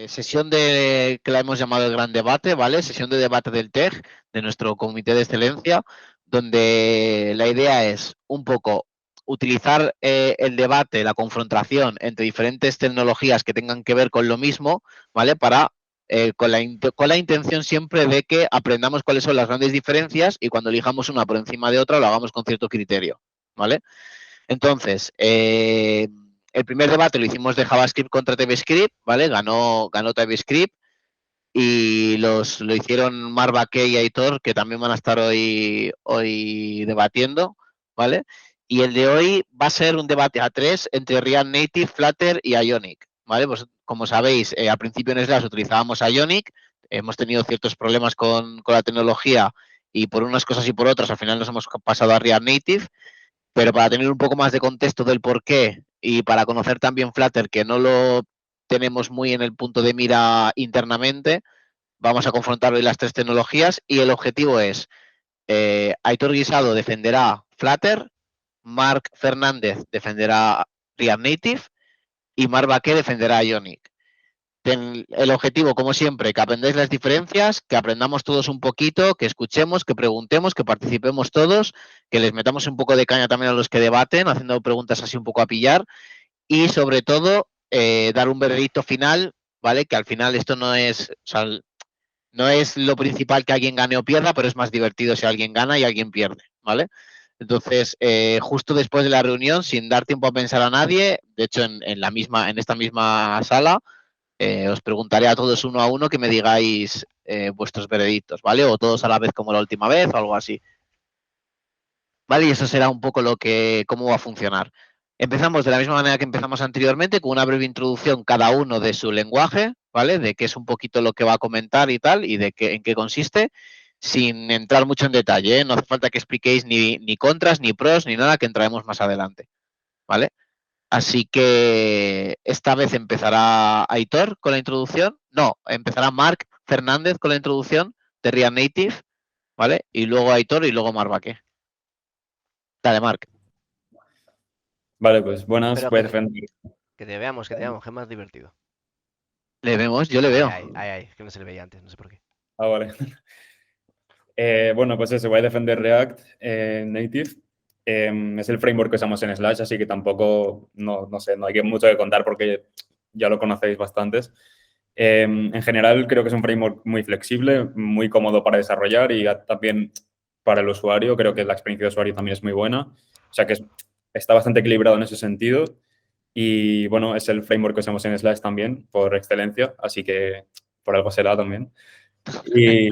Sesión que la hemos llamado el Gran Debate, ¿vale? Sesión de debate del TEG, de nuestro comité de excelencia, donde la idea es un poco utilizar el debate, la confrontación entre diferentes tecnologías que tengan que ver con lo mismo, ¿vale? Con la intención siempre de que aprendamos cuáles son las grandes diferencias y cuando elijamos una por encima de otra lo hagamos con cierto criterio, ¿vale? Entonces, el primer debate lo hicimos de JavaScript contra TypeScript, ¿vale? Ganó TypeScript y lo hicieron Marc Baqué y Aitor, que también van a estar hoy debatiendo, ¿vale? Y el de hoy va a ser un debate a tres entre React Native, Flutter y Ionic, ¿vale? Pues como sabéis, al principio en Slash utilizábamos Ionic, hemos tenido ciertos problemas con la tecnología y por unas cosas y por otras al final nos hemos pasado a React Native, pero para tener un poco más de contexto del por qué y para conocer también Flutter, que no lo tenemos muy en el punto de mira internamente, vamos a confrontar hoy las tres tecnologías y el objetivo es, Aitor Guisado defenderá Flutter, Marc Fernández defenderá React Native y Marc Baqué defenderá Ionic. El objetivo, como siempre, que aprendáis las diferencias, que aprendamos todos un poquito, que escuchemos, que preguntemos, que participemos todos, que les metamos un poco de caña también a los que debaten, haciendo preguntas así un poco a pillar y sobre todo dar un veredicto final, ¿vale? Que al final esto no es, o sea, no es lo principal que alguien gane o pierda, pero es más divertido si alguien gana y alguien pierde, ¿vale? Entonces, justo después de la reunión, sin dar tiempo a pensar a nadie, de hecho en esta misma sala, os preguntaré a todos uno a uno que me digáis vuestros veredictos, ¿vale? O todos a la vez como la última vez o algo así. ¿Vale? Y eso será un poco cómo va a funcionar. Empezamos de la misma manera que empezamos anteriormente, con una breve introducción cada uno de su lenguaje, ¿vale? De qué es un poquito lo que va a comentar y tal, y en qué consiste, sin entrar mucho en detalle, ¿eh? No hace falta que expliquéis ni contras, ni pros, ni nada, que entraremos más adelante, ¿vale? Así que esta vez empezará Aitor con la introducción. No, empezará Marc Fernández con la introducción de React Native, ¿vale? Y luego Aitor y luego Marc Baqué. Dale, Marc. Vale, pues buenas, Pero voy a defender. que te veamos, que es más divertido. ¿Le vemos? Yo le veo. Es que no se le veía antes, no sé por qué. Ah, vale. Bueno, pues eso, voy a defender React Native. Es el framework que usamos en Slash, así que tampoco, no sé, no hay mucho que contar porque ya lo conocéis bastantes. En general, creo que es un framework muy flexible, muy cómodo para desarrollar y también para el usuario. Creo que la experiencia de usuario también es muy buena. O sea que está bastante equilibrado en ese sentido. Y bueno, es el framework que usamos en Slash también, por excelencia, así que por algo será también. Y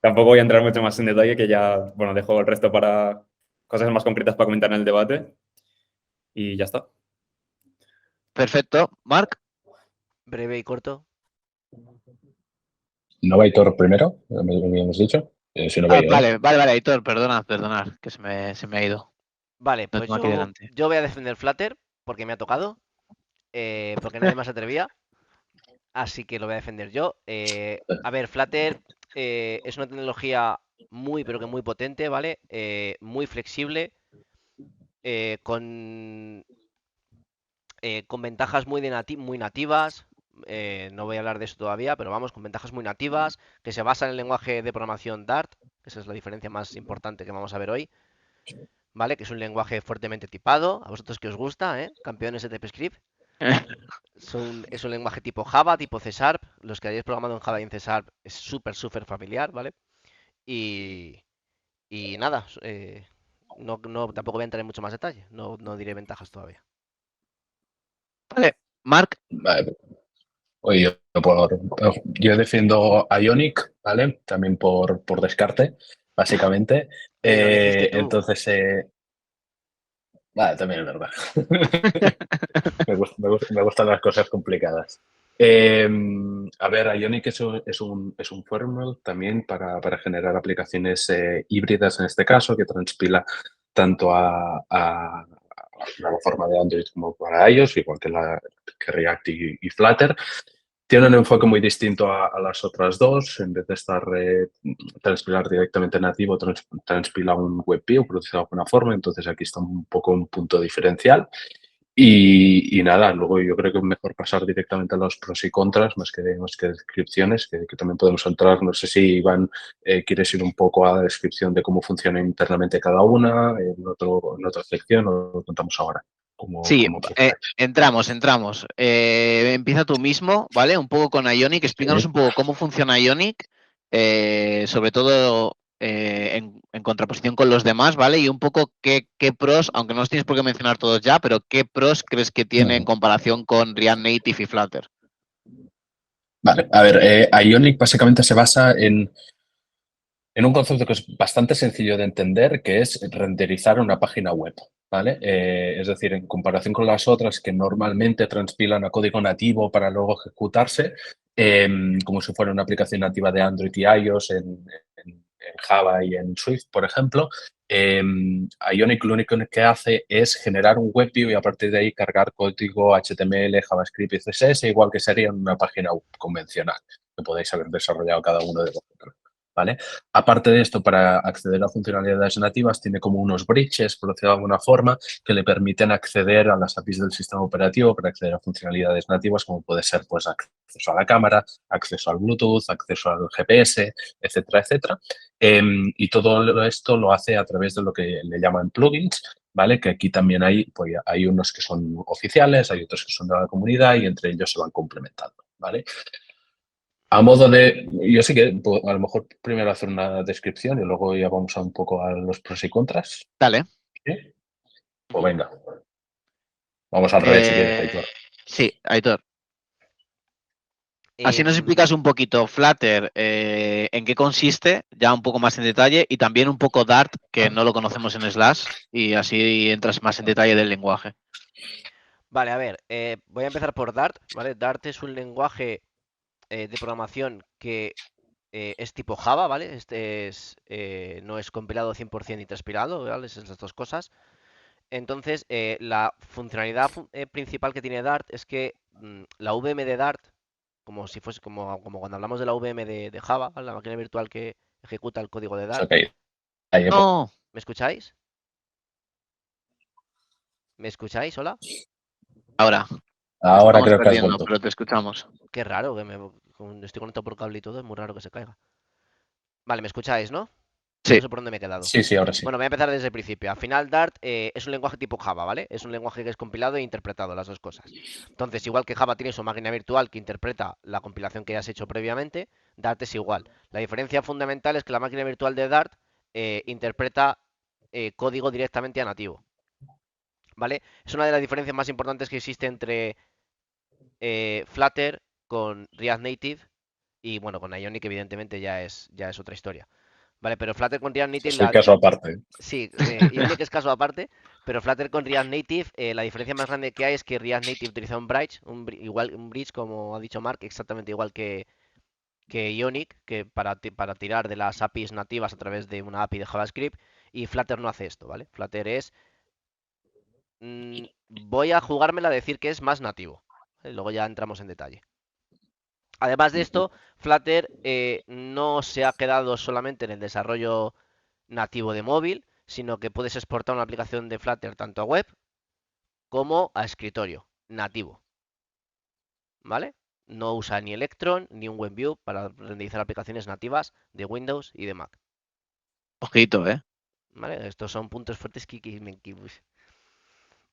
tampoco voy a entrar mucho más en detalle, que ya, bueno, dejo el resto para cosas más concretas para comentar en el debate. Y ya está. Perfecto. Marc. Breve y corto. ¿No va Aitor primero? ¿Me hemos dicho? Si no va yo, Vale, Aitor, perdonad, que se me ha ido. Vale, No pues tengo aquí delante. yo voy a defender Flutter porque me ha tocado, porque nadie más se atrevía, así que lo voy a defender yo. A ver, Flutter es una tecnología muy, pero que muy potente, ¿vale? Muy flexible, con ventajas muy nativas. No voy a hablar de eso todavía, pero vamos, con ventajas muy nativas, que se basa en el lenguaje de programación Dart, que esa es la diferencia más importante que vamos a ver hoy, ¿vale? Que es un lenguaje fuertemente tipado, a vosotros que os gusta, ¿eh? Campeones de TypeScript. Es un lenguaje tipo Java, tipo C Sharp. Los que hayáis programado en Java y en C Sharp es súper familiar, ¿vale? Y, y nada, tampoco voy a entrar en mucho más detalle, no diré ventajas todavía. Vale, Marc. Vale. Oye, yo defiendo Ionic, ¿vale? También por descarte, básicamente. Oye, lo dijiste tú. Entonces, vale, también es verdad. Me gustan las cosas complicadas. A ver, Ionic es un framework también para generar aplicaciones híbridas en este caso, que transpila tanto a la forma de Android como para iOS, igual que React y Flutter. Tiene un enfoque muy distinto a las otras dos. En vez de estar transpilar directamente nativo, transpila un WebView producido de alguna forma. Entonces aquí está un poco un punto diferencial. Y nada, luego yo creo que es mejor pasar directamente a los pros y contras, más que descripciones, que también podemos entrar. No sé si, Iván, quieres ir un poco a la descripción de cómo funciona internamente cada una, en otra sección, o lo contamos ahora, Sí, como preferáis. entramos. Empieza tú mismo, ¿vale? Un poco con Ionic. Explícanos Sí. un poco cómo funciona Ionic, sobre todo en contraposición con los demás, ¿vale? Y un poco qué pros, aunque no los tienes por qué mencionar todos ya, pero qué pros crees que tiene en comparación con React Native y Flutter. Vale, a ver, Ionic básicamente se basa en un concepto que es bastante sencillo de entender, que es renderizar una página web, ¿vale? Es decir, en comparación con las otras que normalmente transpilan a código nativo para luego ejecutarse, como si fuera una aplicación nativa de Android y iOS en Java y en Swift, por ejemplo, Ionic lo único que hace es generar un WebView y a partir de ahí cargar código HTML, JavaScript y CSS, igual que sería en una página web convencional que podéis haber desarrollado cada uno de vosotros, ¿vale? Aparte de esto, para acceder a funcionalidades nativas, tiene como unos bridges, por decirlo de alguna forma, que le permiten acceder a las APIs del sistema operativo para acceder a funcionalidades nativas, como puede ser pues, acceso a la cámara, acceso al Bluetooth, acceso al GPS, etcétera, etcétera. Y todo esto lo hace a través de lo que le llaman plugins, ¿vale? Que aquí también pues, hay unos que son oficiales, hay otros que son de la comunidad y entre ellos se van complementando, ¿vale? A modo de, yo sí que a lo mejor primero hacer una descripción y luego ya vamos a un poco a los pros y contras. Dale. ¿Sí? Pues venga, vamos al revés si quieres, Eh, Aitor. sí, Aitor. Así nos explicas un poquito Flutter, en qué consiste, ya un poco más en detalle, y también un poco Dart, que no lo conocemos en Slash, y así entras más en detalle del lenguaje. Vale, a ver, voy a empezar por Dart, ¿vale? Dart es un lenguaje de programación que es tipo Java, ¿vale? No es compilado 100% ni transpilado, ¿vale? Esas son las dos cosas. Entonces, la funcionalidad principal que tiene Dart es que la VM de Dart, como si fuese como cuando hablamos de la VM de Java, ¿vale? La máquina virtual que ejecuta el código de Dart. Ok, ahí, No, ¿Me escucháis? ¿Me escucháis? ¿Hola? ahora, te ahora estamos creo que has perdiendo, vuelto. pero te escuchamos. Qué raro, estoy conectado por cable y todo, es muy raro que se caiga. Vale, ¿me escucháis, no? Sí, No sé por dónde me he quedado. Sí, ahora sí. Bueno, voy a empezar desde el principio. Al final, Dart es un lenguaje tipo Java, ¿vale? Es un lenguaje que es compilado e interpretado, las dos cosas. Entonces, igual que Java tiene su máquina virtual que interpreta la compilación que has hecho previamente, Dart es igual. La diferencia fundamental es que la máquina virtual de Dart interpreta código directamente a nativo, ¿vale? Es una de las diferencias más importantes que existe entre Flutter con React Native y, bueno, con Ionic evidentemente ya es otra historia. Vale, pero Flutter con React Native Es el caso aparte. Sí, Ionic es caso aparte, pero Flutter con React Native, la diferencia más grande que hay es que React Native utiliza un bridge, igual un bridge como ha dicho Mark, exactamente igual que Ionic, que para tirar de las APIs nativas a través de una API de JavaScript, y Flutter no hace esto, ¿vale? Flutter voy a jugármela a decir que es más nativo, ¿vale? Luego ya entramos en detalle. Además de esto, Flutter no se ha quedado solamente en el desarrollo nativo de móvil, sino que puedes exportar una aplicación de Flutter tanto a web como a escritorio nativo, ¿vale? No usa ni Electron ni un WebView para renderizar aplicaciones nativas de Windows y de Mac, Ojito, ¿eh? ¿vale? Estos son puntos fuertes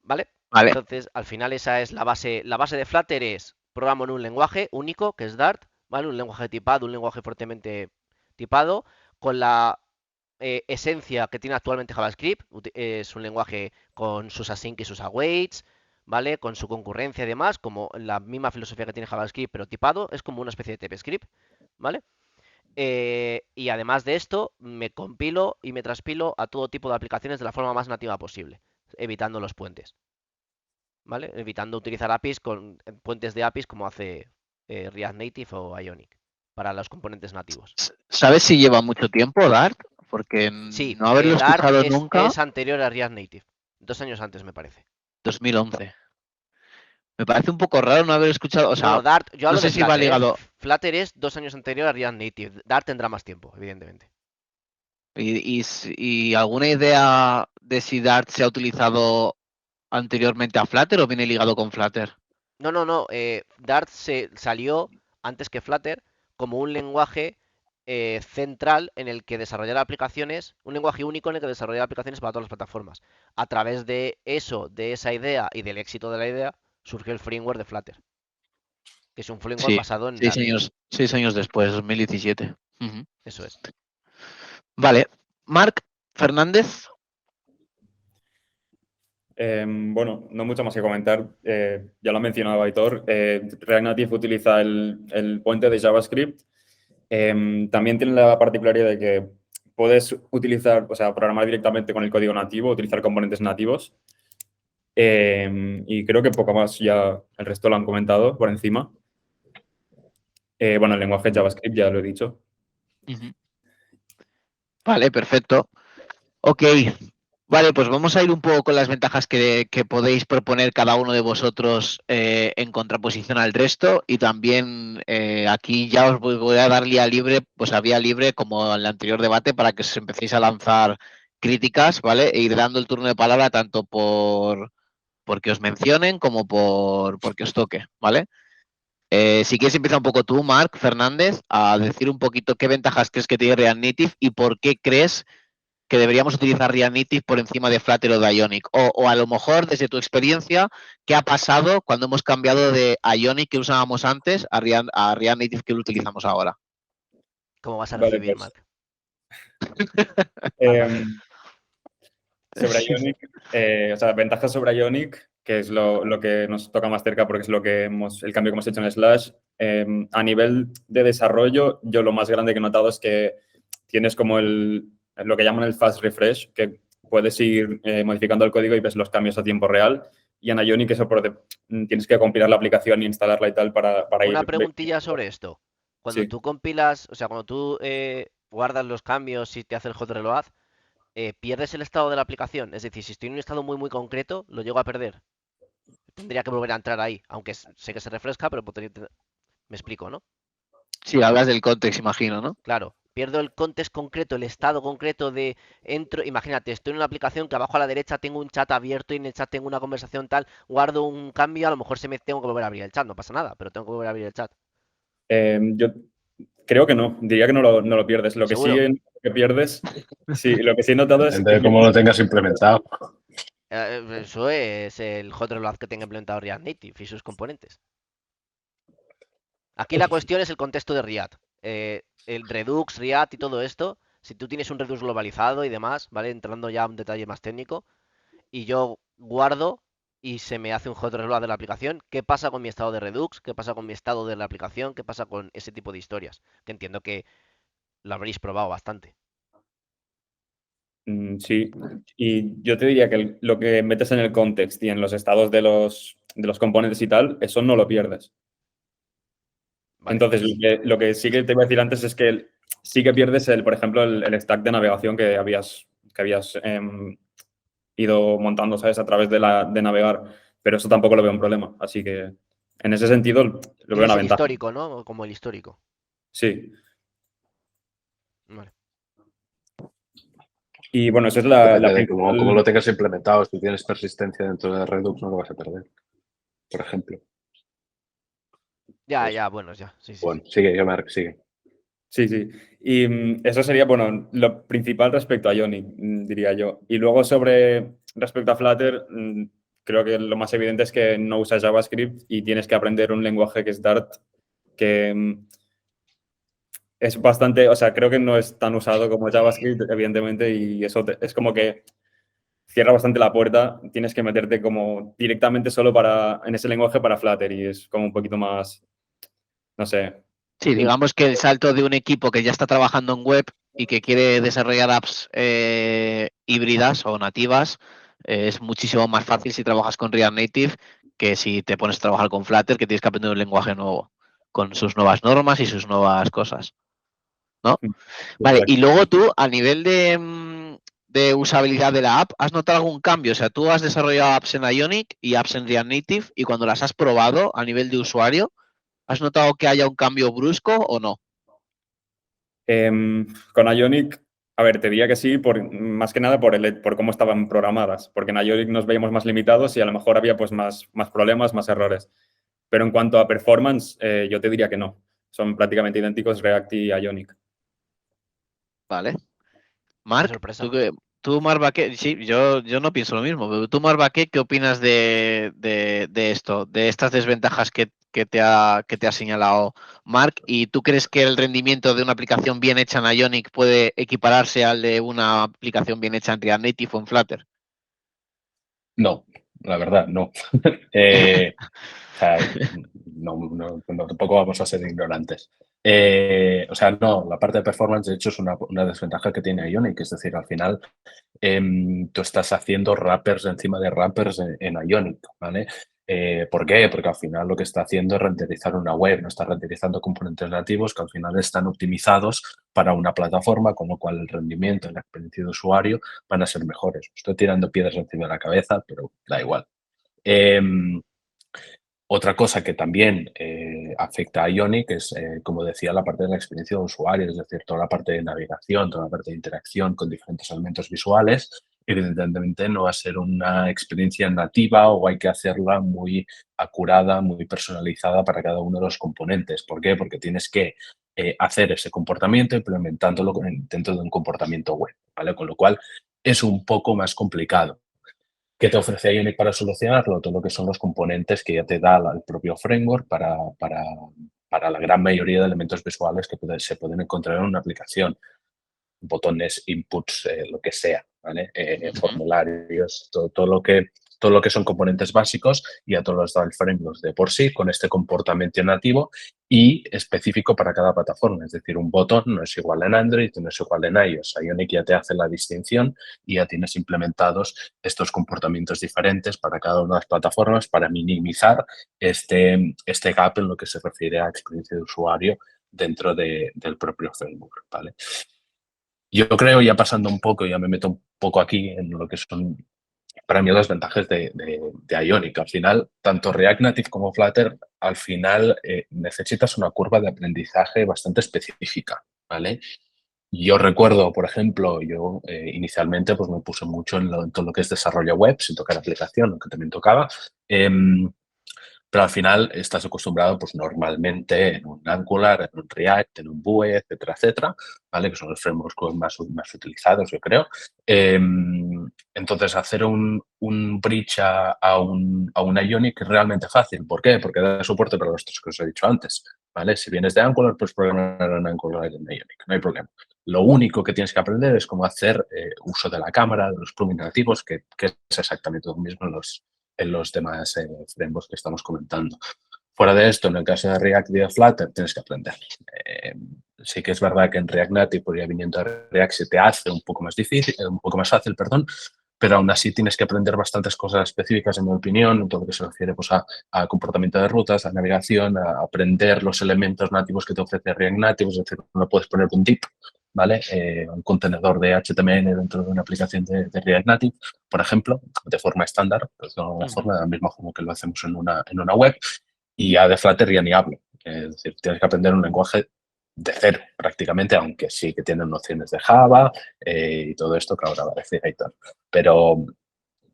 ¿vale? Vale. Entonces, al final esa es la base. La base de Flutter es programo en un lenguaje único, que es Dart, ¿vale? Un lenguaje tipado, un lenguaje fuertemente tipado, con la esencia que tiene actualmente JavaScript. Es un lenguaje con sus async y sus awaits, ¿vale? Con su concurrencia y demás, como la misma filosofía que tiene JavaScript, pero tipado. Es como una especie de TypeScript, ¿vale? Y además de esto, me compilo y me transpilo a todo tipo de aplicaciones de la forma más nativa posible, evitando los puentes, ¿vale? Evitando utilizar APIs con puentes de APIs como hace React Native o Ionic para los componentes nativos. ¿Sabes si lleva mucho tiempo Dart? Porque Sí, no haberlo Dart escuchado es, nunca, es anterior a React Native. 2 años antes, me parece. 2011. Me parece un poco raro no haber escuchado, o sea, No, Dart, yo no hablo sé de si va Flutter, ¿eh? ligado. Flutter es 2 años anterior a React Native. Dart tendrá más tiempo, evidentemente. ¿Y alguna idea de si Dart se ha utilizado anteriormente a Flutter o viene ligado con Flutter? No. Dart se salió antes que Flutter como un lenguaje central en el que desarrollar aplicaciones, un lenguaje único en el que desarrollar aplicaciones para todas las plataformas. A través de eso, de esa idea y del éxito de la idea, surgió el framework de Flutter, que es un framework Sí, basado en Dart. 6 años después, 2017. Ujú. Eso es. Vale. Marc Fernández. Bueno, no mucho más que comentar. Ya lo ha mencionado Aitor. React Native utiliza el puente de JavaScript. También tiene la particularidad de que puedes utilizar, o sea, programar directamente con el código nativo, utilizar componentes nativos. Y creo que poco más, ya el resto lo han comentado por encima. Bueno, el lenguaje JavaScript ya lo he dicho. Ujú. Vale, perfecto. Ok. Vale, pues vamos a ir un poco con las ventajas que podéis proponer cada uno de vosotros en contraposición al resto, y también aquí ya os voy a dar vía libre, como en el anterior debate, para que os empecéis a lanzar críticas, ¿vale? E ir dando el turno de palabra tanto porque os mencionen como porque os toque, ¿vale? Si quieres empieza un poco tú, Marc Fernández, a decir un poquito qué ventajas crees que tiene React Native y por qué crees que deberíamos utilizar React Native por encima de Flutter o de Ionic. O a lo mejor, desde tu experiencia, ¿qué ha pasado cuando hemos cambiado de Ionic que usábamos antes a React Native que lo utilizamos ahora? ¿Cómo vas a Vale, recibir, pues, Marc? sobre Ionic, o sea, ventajas sobre Ionic, que es lo que nos toca más cerca porque es el cambio que hemos hecho en Slash. A nivel de desarrollo, yo lo más grande que he notado es que tienes como lo que llaman el fast refresh, que puedes ir modificando el código y ves los cambios a tiempo real. Y en Ionic tienes que compilar la aplicación y instalarla y tal para Una ir... preguntilla sobre esto. Cuando Sí. tú compilas, o sea, cuando tú guardas los cambios y te hace el hot reload, pierdes el estado de la aplicación. Es decir, si estoy en un estado muy concreto, lo llego a perder. Tendría que volver a entrar ahí, aunque sé que se refresca, pero me explico, ¿no? Sí, hablas del context, imagino, ¿no? Claro, pierdo el context concreto, el estado concreto de entro. Imagínate, estoy en una aplicación que abajo a la derecha tengo un chat abierto y en el chat tengo una conversación tal, guardo un cambio, a lo mejor tengo que volver a abrir el chat, no pasa nada, pero tengo que volver a abrir el chat. Yo creo que no, diría que no lo pierdes. Lo que sí ¿Seguro? que pierdes, sí, lo que sí he notado es Depende que de cómo lo tengas implementado. Eso es el hot reload que tenga implementado React Native y sus componentes. Aquí la cuestión es el contexto de React. El Redux, React y todo esto, si tú tienes un Redux globalizado y demás, ¿vale? Entrando ya a un detalle más técnico, y yo guardo y se me hace un hot reload de la aplicación, ¿qué pasa con mi estado de Redux? ¿Qué pasa con mi estado de la aplicación? ¿Qué pasa con ese tipo de historias? Que entiendo que lo habréis probado bastante. sí. Y yo te diría que lo que metes en el context y en los estados de los componentes y tal, eso no lo pierdes. Vale. Entonces, lo que sí que te iba a decir antes es que sí que pierdes, por ejemplo, el stack de navegación que habías ido montando, ¿sabes? A través de navegar. Pero eso tampoco lo veo un problema. Así que, en ese sentido, lo veo Tienes una el ventaja. histórico, ¿no? Como el histórico. Sí. Vale. Y bueno, eso es la Depende de principal... cómo lo tengas implementado. Si tienes persistencia dentro de Redux, no lo vas a perder, por ejemplo. Pues, Ya, bueno, ya. Sí. bueno, sigue, Marc, sigue. Sí. Y eso sería, bueno, lo principal respecto a Ionic, diría yo. Y luego respecto a Flutter, creo que lo más evidente es que no usas JavaScript y tienes que aprender un lenguaje que es Dart, que es bastante, o sea, creo que no es tan usado como JavaScript, evidentemente, y eso es como que cierra bastante la puerta. Tienes que meterte como directamente solo en ese lenguaje para Flutter y es como un poquito más, no sé. Sí, digamos que el salto de un equipo que ya está trabajando en web y que quiere desarrollar apps híbridas o nativas es muchísimo más fácil si trabajas con React Native que si te pones a trabajar con Flutter, que tienes que aprender un lenguaje nuevo, con sus nuevas normas y sus nuevas cosas, ¿no? Vale, y luego tú, a nivel de usabilidad de la app, ¿has notado algún cambio? O sea, tú has desarrollado apps en Ionic y apps en React Native y cuando las has probado a nivel de usuario, ¿has notado que haya un cambio brusco o no? Con Ionic A ver, te diría que sí, más que nada por cómo estaban programadas, porque en Ionic nos veíamos más limitados y a lo mejor había pues más problemas, más errores. Pero en cuanto a performance, yo te diría que no. Son prácticamente idénticos React y Ionic. Vale. Qué Marc, sorpresa. tú Marc Baquet, sí, yo no pienso lo mismo, pero tú, Marc Baquet, ¿qué opinas de esto, de estas desventajas que te ha señalado Marc? ¿Y tú crees que el rendimiento de una aplicación bien hecha en Ionic puede equipararse al de una aplicación bien hecha en React Native o en Flutter? No, la verdad, no. O sea, no, tampoco vamos a ser ignorantes. O sea, no, la parte de performance, de hecho, es una desventaja que tiene Ionic. Es decir, al final, tú estás haciendo wrappers encima de wrappers en Ionic, ¿vale? ¿Por qué? Porque al final lo que está haciendo es renderizar una web, no está renderizando componentes nativos que al final están optimizados para una plataforma, con lo cual el rendimiento y la experiencia de usuario van a ser mejores. Estoy tirando piedras encima de la cabeza, pero da igual. Otra cosa que también afecta a Ionic es, como decía, la parte de la experiencia de usuario, es decir, toda la parte de navegación, toda la parte de interacción con diferentes elementos visuales. Evidentemente no va a ser una experiencia nativa o hay que hacerla muy acurada, muy personalizada para cada uno de los componentes. ¿Por qué? Porque tienes que hacer ese comportamiento implementándolo dentro de un comportamiento web, ¿vale? Con lo cual es un poco más complicado. ¿Qué te ofrece Ionic para solucionarlo? Todo lo que son los componentes que ya te da el propio framework para la gran mayoría de elementos visuales que se pueden encontrar en una aplicación. Botones, inputs, lo que sea, ¿vale? Formularios, todo lo que son componentes básicos, y a todos los da el framework de por sí con este comportamiento nativo y específico para cada plataforma. Es decir, un botón no es igual en Android, no es igual en iOS. Ionic ya te hace la distinción y ya tienes implementados estos comportamientos diferentes para cada una de las plataformas para minimizar este gap en lo que se refiere a experiencia de usuario dentro del propio framework, ¿vale? Yo creo, ya pasando un poco, ya me meto un poco aquí en lo que son para mí las ventajas de Ionic. Al final, tanto React Native como Flutter, al final necesitas una curva de aprendizaje bastante específica, ¿vale? Yo recuerdo, por ejemplo, yo inicialmente pues me puse mucho en todo lo que es desarrollo web, sin tocar aplicación, aunque también tocaba. Pero al final estás acostumbrado, pues normalmente en un Angular, en un React, en un Vue, etcétera, etcétera, ¿vale? Que son los frameworks más utilizados, yo creo. Entonces, hacer un bridge a una Ionic es realmente fácil. ¿Por qué? Porque da soporte para los tres que os he dicho antes, ¿vale? Si vienes de Angular, pues programar en Angular y en Ionic, no hay problema. Lo único que tienes que aprender es cómo hacer uso de la cámara, de los plugins nativos, que es exactamente lo mismo en los demás frameworks que estamos comentando. Fuera de esto, en el caso de React y de Flutter, tienes que aprender. Sí que es verdad que en React Native, por ya viniendo a React, se te hace un poco más difícil, un poco más fácil, perdón, pero aún así tienes que aprender bastantes cosas específicas, en mi opinión, en todo lo que se refiere pues, a comportamiento de rutas, a navegación, a aprender los elementos nativos que te ofrece React Native, es decir, no puedes poner un div, ¿vale? Un contenedor de HTML dentro de una aplicación de React Native, por ejemplo, de forma estándar, pues de alguna forma, de la misma forma que lo hacemos en una web, y ya de Flutter ya ni hablo. Es decir, tienes que aprender un lenguaje de cero prácticamente, aunque sí que tienen nociones de Java y todo esto que ahora va a decir Aitor. Pero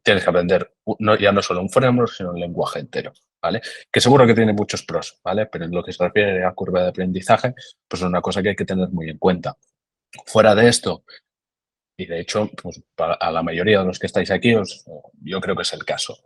tienes que aprender ya no solo un framework, sino un lenguaje entero, ¿vale? Que seguro que tiene muchos pros, ¿vale? Pero en lo que se refiere a curva de aprendizaje, pues es una cosa que hay que tener muy en cuenta. Fuera de esto, y de hecho, pues a la mayoría de los que estáis aquí, yo creo que es el caso.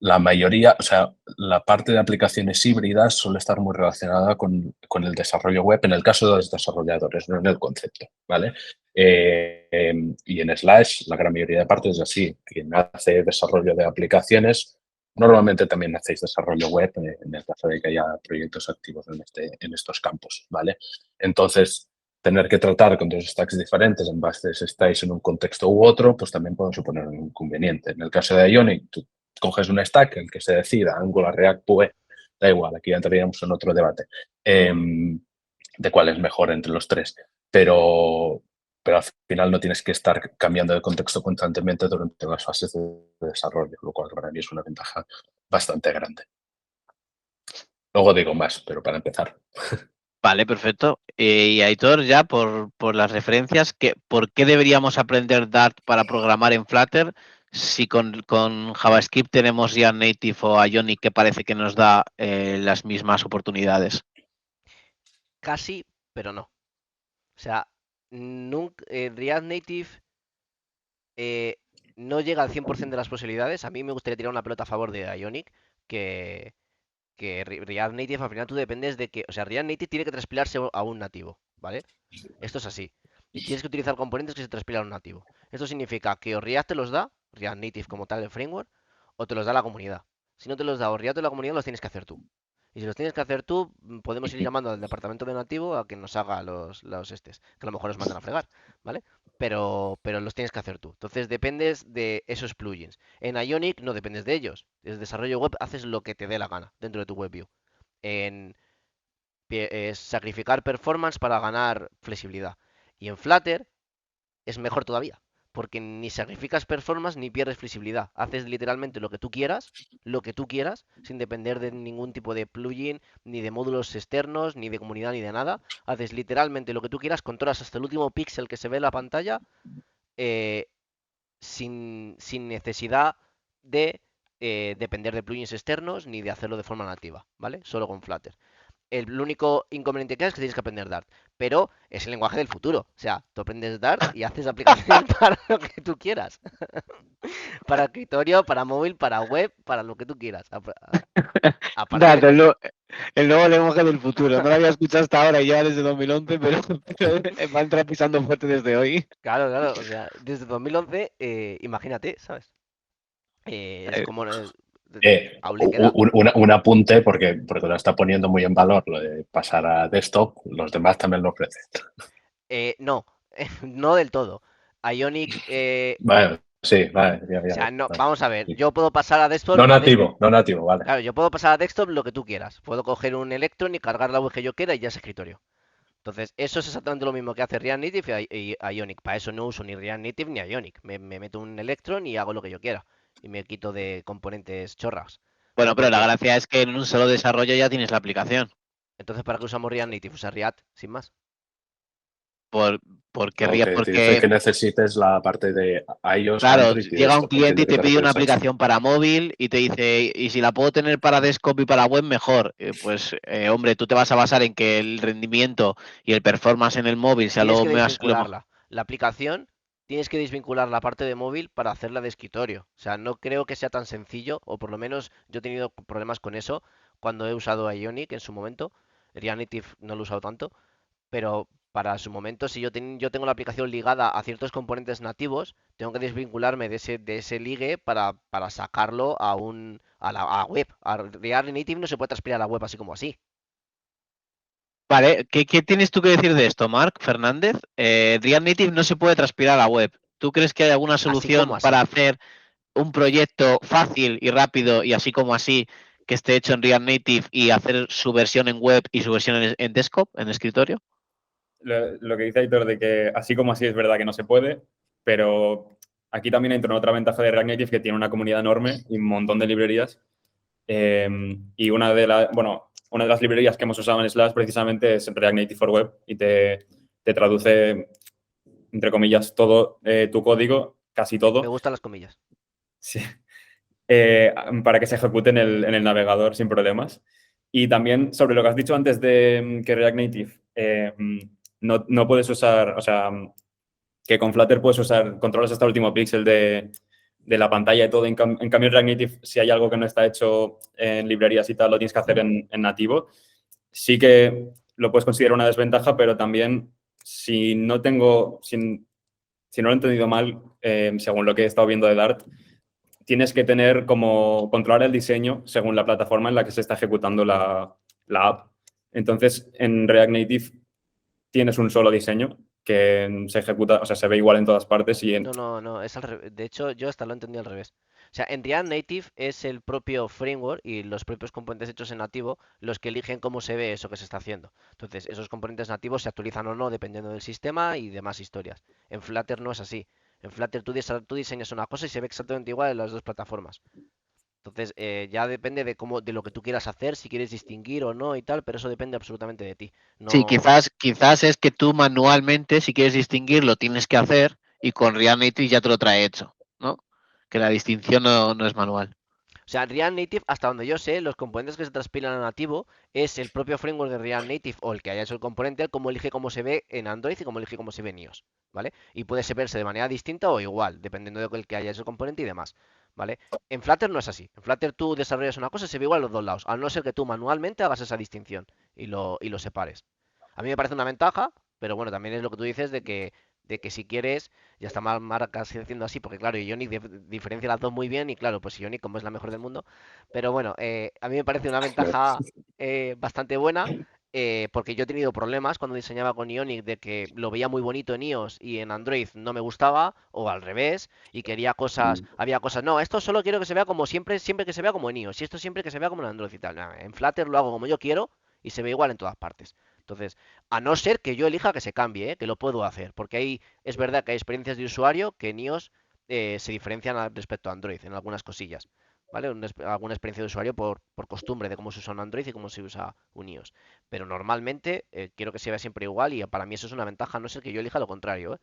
La mayoría, o sea, la parte de aplicaciones híbridas suele estar muy relacionada con el desarrollo web, en el caso de los desarrolladores, no en el concepto, ¿vale? Y en Slash, la gran mayoría de partes es así. Quien hace desarrollo de aplicaciones, normalmente también hacéis desarrollo web en el caso de que haya proyectos activos en estos campos, ¿vale? Entonces, tener que tratar con dos stacks diferentes en base a si estáis en un contexto u otro, pues también puede suponer un inconveniente. En el caso de Ionic, tú coges un stack, el que se decida, Angular, React, Vue, da igual, aquí ya entraríamos en otro debate de cuál es mejor entre los tres, pero al final no tienes que estar cambiando de contexto constantemente durante las fases de desarrollo, lo cual para mí es una ventaja bastante grande. Luego digo más, pero para empezar. Vale, perfecto. Y Aitor, ya por las referencias, ¿por qué deberíamos aprender Dart para programar en Flutter si con JavaScript tenemos React Native o Ionic que parece que nos da las mismas oportunidades? Casi, pero no. O sea, React Native no llega al 100% de las posibilidades. A mí me gustaría tirar una pelota a favor de Ionic, que React Native al final tú dependes de que, o sea, React Native tiene que transpilarse a un nativo, ¿vale? Esto es así. Y tienes que utilizar componentes que se transpilan a un nativo. Esto significa que o React te los da, React Native como tal, el framework, o te los da la comunidad. Si no te los da o React o la comunidad, los tienes que hacer tú. Y si los tienes que hacer tú, podemos ir llamando al departamento de nativo a que nos haga los estes, que a lo mejor los mandan a fregar, ¿vale? Pero los tienes que hacer tú. Entonces dependes de esos plugins. En Ionic no dependes de ellos. Desde desarrollo web haces lo que te dé la gana dentro de tu WebView. En sacrificar performance para ganar flexibilidad. Y en Flutter es mejor todavía, porque ni sacrificas performance ni pierdes flexibilidad. Haces literalmente lo que tú quieras, sin depender de ningún tipo de plugin, ni de módulos externos, ni de comunidad, ni de nada. Haces literalmente lo que tú quieras, controlas hasta el último píxel que se ve en la pantalla, eh, sin necesidad de depender de plugins externos ni de hacerlo de forma nativa, ¿vale? Solo con Flutter. El único inconveniente que hay es que tienes que aprender Dart, pero es el lenguaje del futuro. O sea, tú aprendes Dart y haces aplicaciones para lo que tú quieras. Para escritorio, para móvil, para web, para lo que tú quieras. Aparte Dart, de... el nuevo lenguaje del futuro. No lo había escuchado hasta ahora, ya desde 2011, pero va a entrar pisando fuerte desde hoy. Claro, claro, o sea, desde 2011, imagínate, ¿sabes? Es Eh, como... aún le queda. Un apunte, porque lo está poniendo muy en valor lo de pasar a desktop, los demás también lo ofrecen. No, no del todo. Ionic, Vale, sí, vale. o sea, no, Vale. vamos a ver, yo puedo pasar a desktop No nativo, no nativo, vale. Claro, yo puedo pasar a desktop lo que tú quieras. Puedo coger un Electron y cargar la web que yo quiera y ya es escritorio. Entonces, eso es exactamente lo mismo que hace React Native y Ionic. Para eso no uso ni React Native ni Ionic. Me meto un Electron y hago lo que yo quiera. Y me quito de componentes chorras. ¿Vale? Bueno, pero la Porque gracia es que en un solo desarrollo ya tienes la aplicación. entonces, ¿para qué usamos React Native? Usar React, sin más. Por, porque, O que te dice porque que necesites la parte de iOS, claro, Android y llega un desktop. cliente y Entiendo que te te pide una refieres a eso. aplicación para móvil y te dice, y si la puedo tener para desktop y para web, mejor. Pues, hombre, tú te vas a basar en que el rendimiento y el performance en el móvil sea Tienes lo que más... desvincularla. La aplicación, tienes que desvincular la parte de móvil para hacerla de escritorio. O sea, no creo que sea tan sencillo, o por lo menos yo he tenido problemas con eso cuando he usado Ionic en su momento. React Native no lo he usado tanto, pero para su momento, si yo tengo la aplicación ligada a ciertos componentes nativos, tengo que desvincularme de ese ligue para sacarlo a web. A React Native no se puede transpirar a la web así como así. Vale, ¿qué tienes tú que decir de esto, Marc Fernández? React Native no se puede transpirar a la web. ¿Tú crees que hay alguna Así como solución para así. hacer un proyecto fácil y rápido y así como así que esté hecho en React Native y hacer su versión en web y su versión en desktop, en escritorio? Lo que dice Aitor de que así como así es verdad que no se puede, pero aquí también entra otra ventaja de React Native que tiene una comunidad enorme y un montón de librerías. Y una de las librerías que hemos usado en Slash precisamente es React Native for Web y te traduce, entre comillas, todo tu código, casi Me todo, gustan las comillas. sí, para que se ejecute en el navegador sin problemas. Y también sobre lo que has dicho antes de que React Native no puedes usar, o sea, que con Flutter puedes usar, controlas hasta el último píxel de la pantalla y todo. En cambio, en React Native, si hay algo que no está hecho en librerías y tal, lo tienes que hacer en nativo. Sí que lo puedes considerar una desventaja, pero también si no lo he entendido mal, según lo que he estado viendo de Dart, tienes que tener como controlar el diseño según la plataforma en la que se está ejecutando la app. Entonces, en React Native tienes un solo diseño que se ejecuta, o sea, se ve igual en todas partes y No, no, no, es al revés. De hecho, yo hasta lo entendí al revés. O sea, en React Native es el propio framework y los propios componentes hechos en nativo los que eligen cómo se ve eso que se está haciendo. Entonces, esos componentes nativos se actualizan o no dependiendo del sistema y demás historias. En Flutter no es así. En Flutter tú diseñas una cosa y se ve exactamente igual en las dos plataformas. Entonces, ya depende de lo que tú quieras hacer, si quieres distinguir o no y tal, pero eso depende absolutamente de ti. Sí, No, quizás es que tú manualmente, si quieres distinguir, lo tienes que hacer y con React Native ya te lo trae hecho, ¿no? Que la distinción no es manual. o sea, React Native, hasta donde yo sé, los componentes que se transpilan a nativo es el propio framework de React Native o el que haya hecho el componente, el cómo elige cómo se ve en Android y cómo elige cómo se ve en iOS, ¿vale? Y puede verse de manera distinta o igual, dependiendo de el que haya hecho el componente y demás, ¿vale? En Flutter no es así. En Flutter tú desarrollas una cosa y se ve igual a los dos lados, a no ser que tú manualmente hagas esa distinción y lo separes. A mí me parece una ventaja, pero bueno, también es lo que tú dices de que si quieres, ya está casi haciendo así, porque claro, Ionic diferencia las dos muy bien y claro, pues Ionic como es la mejor del mundo, pero bueno, a mí me parece una ventaja bastante buena. Porque yo he tenido problemas cuando diseñaba con Ionic de que lo veía muy bonito en iOS y en Android no me gustaba, o al revés, y quería cosas, había cosas, no, esto solo quiero que se vea como siempre, siempre que se vea como en iOS, y esto siempre que se vea como en Android y tal. Nah, en Flutter lo hago como yo quiero y se ve igual en todas partes. Entonces, a no ser que yo elija que se cambie, que lo puedo hacer, porque ahí es verdad que hay experiencias de usuario que en iOS se diferencian respecto a Android en algunas cosillas, ¿vale? Alguna experiencia de usuario por costumbre de cómo se usa un Android y cómo se usa un iOS. Pero normalmente quiero que se vea siempre igual y para mí eso es una ventaja, a no ser que yo elija lo contrario, ¿eh?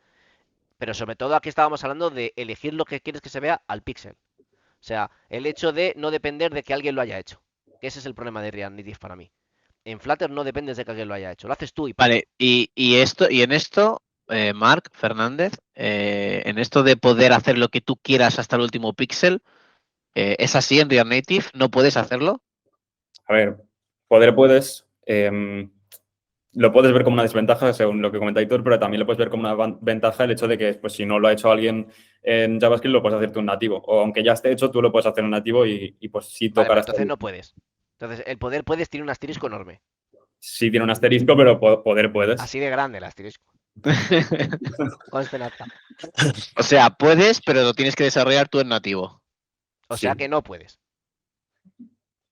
Pero sobre todo aquí estábamos hablando de elegir lo que quieres que se vea al píxel. O sea, el hecho de no depender de que alguien lo haya hecho. Que ese es el problema de React Native para mí. En Flutter no dependes de que alguien lo haya hecho, lo haces tú y punto. Vale, y en esto, Marc Fernández, en esto de poder hacer lo que tú quieras hasta el último píxel, ¿es así en React Native? ¿No puedes hacerlo? A ver, poder puedes, lo puedes ver como una desventaja según lo que comenta Aitor, pero también lo puedes ver como una ventaja el hecho de que pues, si no lo ha hecho alguien en JavaScript, lo puedes hacer tú en nativo. O aunque ya esté hecho, tú lo puedes hacer en nativo y pues sí Vale, pero tocarás. entonces no puedes. Entonces, el poder puedes tiene un asterisco enorme. Sí tiene un asterisco, pero poder puedes. Así de grande el asterisco. Conste en acta. O sea, puedes, pero lo tienes que desarrollar tú en nativo. O sea Sí. que no puedes.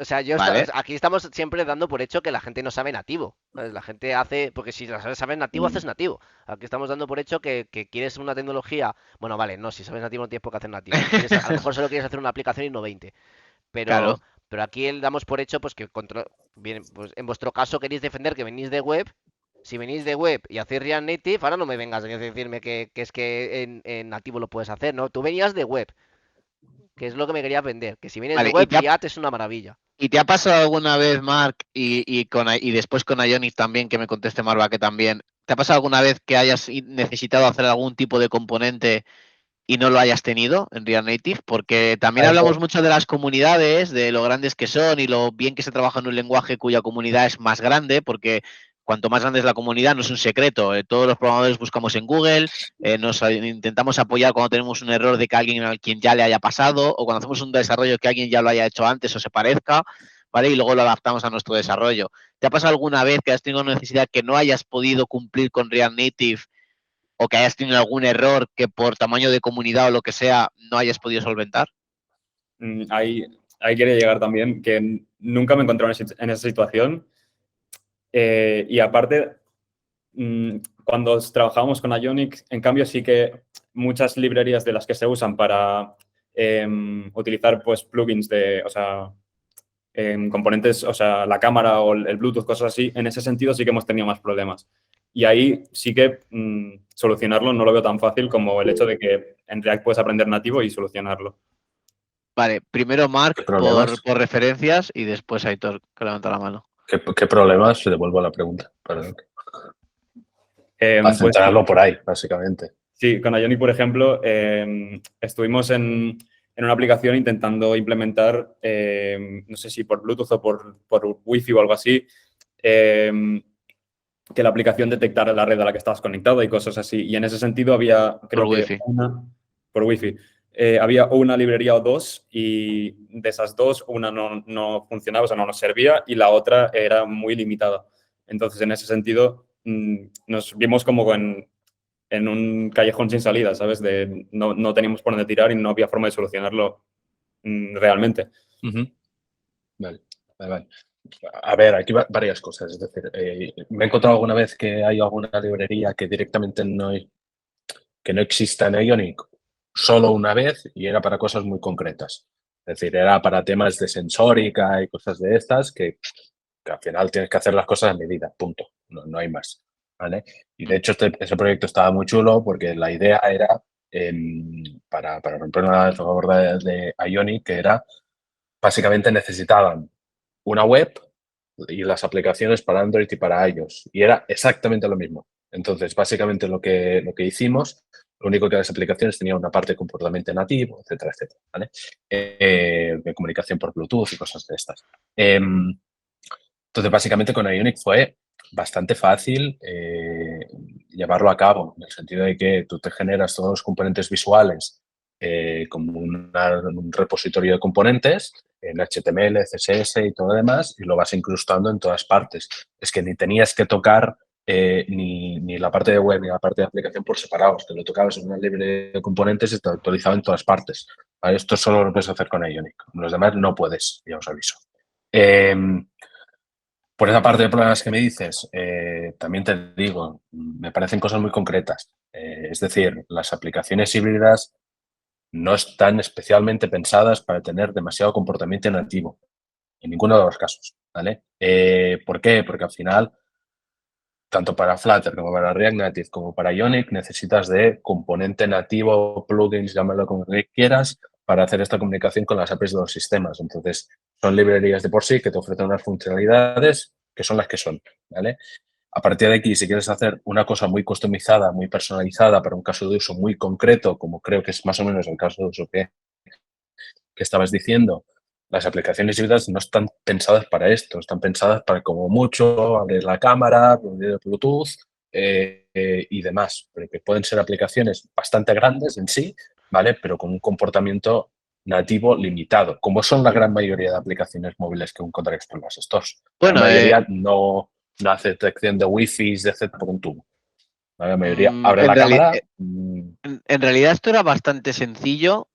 O sea, Vale. aquí estamos siempre dando por hecho que la gente no sabe nativo. ¿Sabes? La gente hace, porque si sabes nativo, haces nativo. Aquí estamos dando por hecho que quieres una tecnología. Bueno, vale, no, si sabes nativo no tienes por qué hacer nativo. A lo mejor solo quieres hacer una aplicación y no 20. Claro. Pero aquí damos por hecho pues que bien, pues en vuestro caso queréis defender que venís de web. Si venís de web y hacéis React Native, ahora no me vengas a decirme que es que en nativo lo puedes hacer, ¿no? Tú venías de web, que es lo que me querías vender. Que si vienes de Vale, web, React es una maravilla. ¿y te ha pasado alguna vez, Marc, y después con Ionic también, que me conteste Marva que también, ¿te ha pasado alguna vez que hayas necesitado hacer algún tipo de componente y no lo hayas tenido en React Native? Porque también hablamos mucho de las comunidades, de lo grandes que son y lo bien que se trabaja en un lenguaje cuya comunidad es más grande, porque cuanto más grande es la comunidad, no es un secreto. Todos los programadores buscamos en Google, nos intentamos apoyar cuando tenemos un error de que alguien a quien ya le haya pasado, o cuando hacemos un desarrollo que alguien ya lo haya hecho antes o se parezca, ¿vale? Y luego lo adaptamos a nuestro desarrollo. ¿Te ha pasado alguna vez que has tenido una necesidad que no hayas podido cumplir con React Native o que hayas tenido algún error que por tamaño de comunidad o lo que sea no hayas podido solventar? Ahí quiere llegar también, que nunca me he encontrado en esa situación. Y aparte, cuando trabajábamos con Ionic, en cambio sí que muchas librerías de las que se usan para utilizar pues plugins o sea, componentes, o sea, la cámara o el Bluetooth, cosas así, en ese sentido sí que hemos tenido más problemas. Y ahí sí que solucionarlo no lo veo tan fácil como el hecho de que en React puedes aprender nativo y solucionarlo. Vale, primero Marc ¿Problemas? por referencias y después Aitor, que levanta la mano. ¿Qué problemas? Devuelvo la pregunta. Perdón. Para Pues centrarlo por ahí, básicamente. sí, con Ionic, por ejemplo, estuvimos en una aplicación intentando implementar, no sé si por Bluetooth o por Wi-Fi o algo así, que la aplicación detectara la red a la que estabas conectado y cosas así. Y en ese sentido había, creo Por que Wi-Fi. por Wi-Fi. Había una librería o dos y de esas dos, una no funcionaba, o sea, no nos servía y la otra era muy limitada. Entonces, en ese sentido, nos vimos como en un callejón sin salida, ¿sabes? No teníamos por dónde tirar y no había forma de solucionarlo realmente. Vale. A ver, aquí varias cosas. Es decir, me he encontrado alguna vez que hay alguna librería que directamente que no exista en Ionic solo una vez y era para cosas muy concretas. Es decir, era para temas de sensórica y cosas de estas que al final tienes que hacer las cosas a medida, punto. No hay más, ¿vale? Y de hecho ese proyecto estaba muy chulo porque la idea era, para romper una lanza a favor de Ionic, que era, básicamente necesitaban una web y las aplicaciones para Android y para iOS. Y era exactamente lo mismo. Entonces, básicamente lo que hicimos, lo único que las aplicaciones tenían una parte de comportamiento nativo, etcétera, etcétera, ¿vale? De comunicación por Bluetooth y cosas de estas. Entonces, básicamente con Ionic fue bastante fácil llevarlo a cabo, en el sentido de que tú te generas todos los componentes visuales como un repositorio de componentes en HTML, CSS y todo lo demás, y lo vas incrustando en todas partes. Es que ni tenías que tocar ni la parte de web ni la parte de aplicación por separados, te lo tocabas en una librería de componentes y te actualizaba en todas partes. ¿Vale? Esto solo lo puedes hacer con Ionic. Los demás no puedes, ya os aviso. Por esa parte de problemas que me dices, también te digo, me parecen cosas muy concretas. Es decir, las aplicaciones híbridas no están especialmente pensadas para tener demasiado comportamiento nativo, en ninguno de los casos, ¿vale? ¿Por qué? Porque al final, tanto para Flutter como para React Native como para Ionic, necesitas de componente nativo, plugins, llámalo como quieras, para hacer esta comunicación con las APIs de los sistemas. Entonces, son librerías de por sí que te ofrecen unas funcionalidades que son las que son, ¿vale? A partir de aquí, si quieres hacer una cosa muy customizada, muy personalizada para un caso de uso muy concreto, como creo que es más o menos el caso de uso que estabas diciendo, las aplicaciones híbridas no están pensadas para esto, están pensadas para como mucho abrir la cámara, abrir el Bluetooth y demás, porque pueden ser aplicaciones bastante grandes en sí, ¿vale? Pero con un comportamiento nativo limitado, como son la gran mayoría de aplicaciones móviles que encontraréis por las stores. La Bueno, mayoría no hace detección de wifi, etcétera, por un tubo. La mayoría abre la cámara. En realidad esto era bastante sencillo.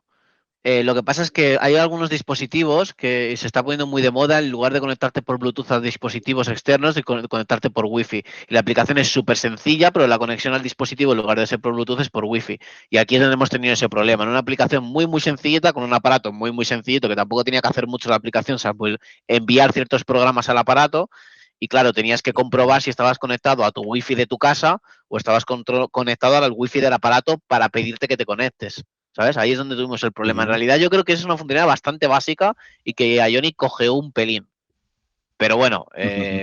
Lo que pasa es que hay algunos dispositivos que se está poniendo muy de moda en lugar de conectarte por Bluetooth a dispositivos externos, de conectarte por Wi-Fi. Y la aplicación es súper sencilla, pero la conexión al dispositivo en lugar de ser por Bluetooth es por Wi-Fi. Y aquí es donde hemos tenido ese problema. En una aplicación muy, muy sencillita, con un aparato muy, muy sencillito, que tampoco tenía que hacer mucho la aplicación, salvo enviar ciertos programas al aparato. Y claro, tenías que comprobar si estabas conectado a tu Wi-Fi de tu casa o estabas conectado al Wi-Fi del aparato para pedirte que te conectes. ¿Sabes? Ahí es donde tuvimos el problema. En realidad yo creo que es una funcionalidad bastante básica y que Ionic cogeó un pelín. Pero bueno,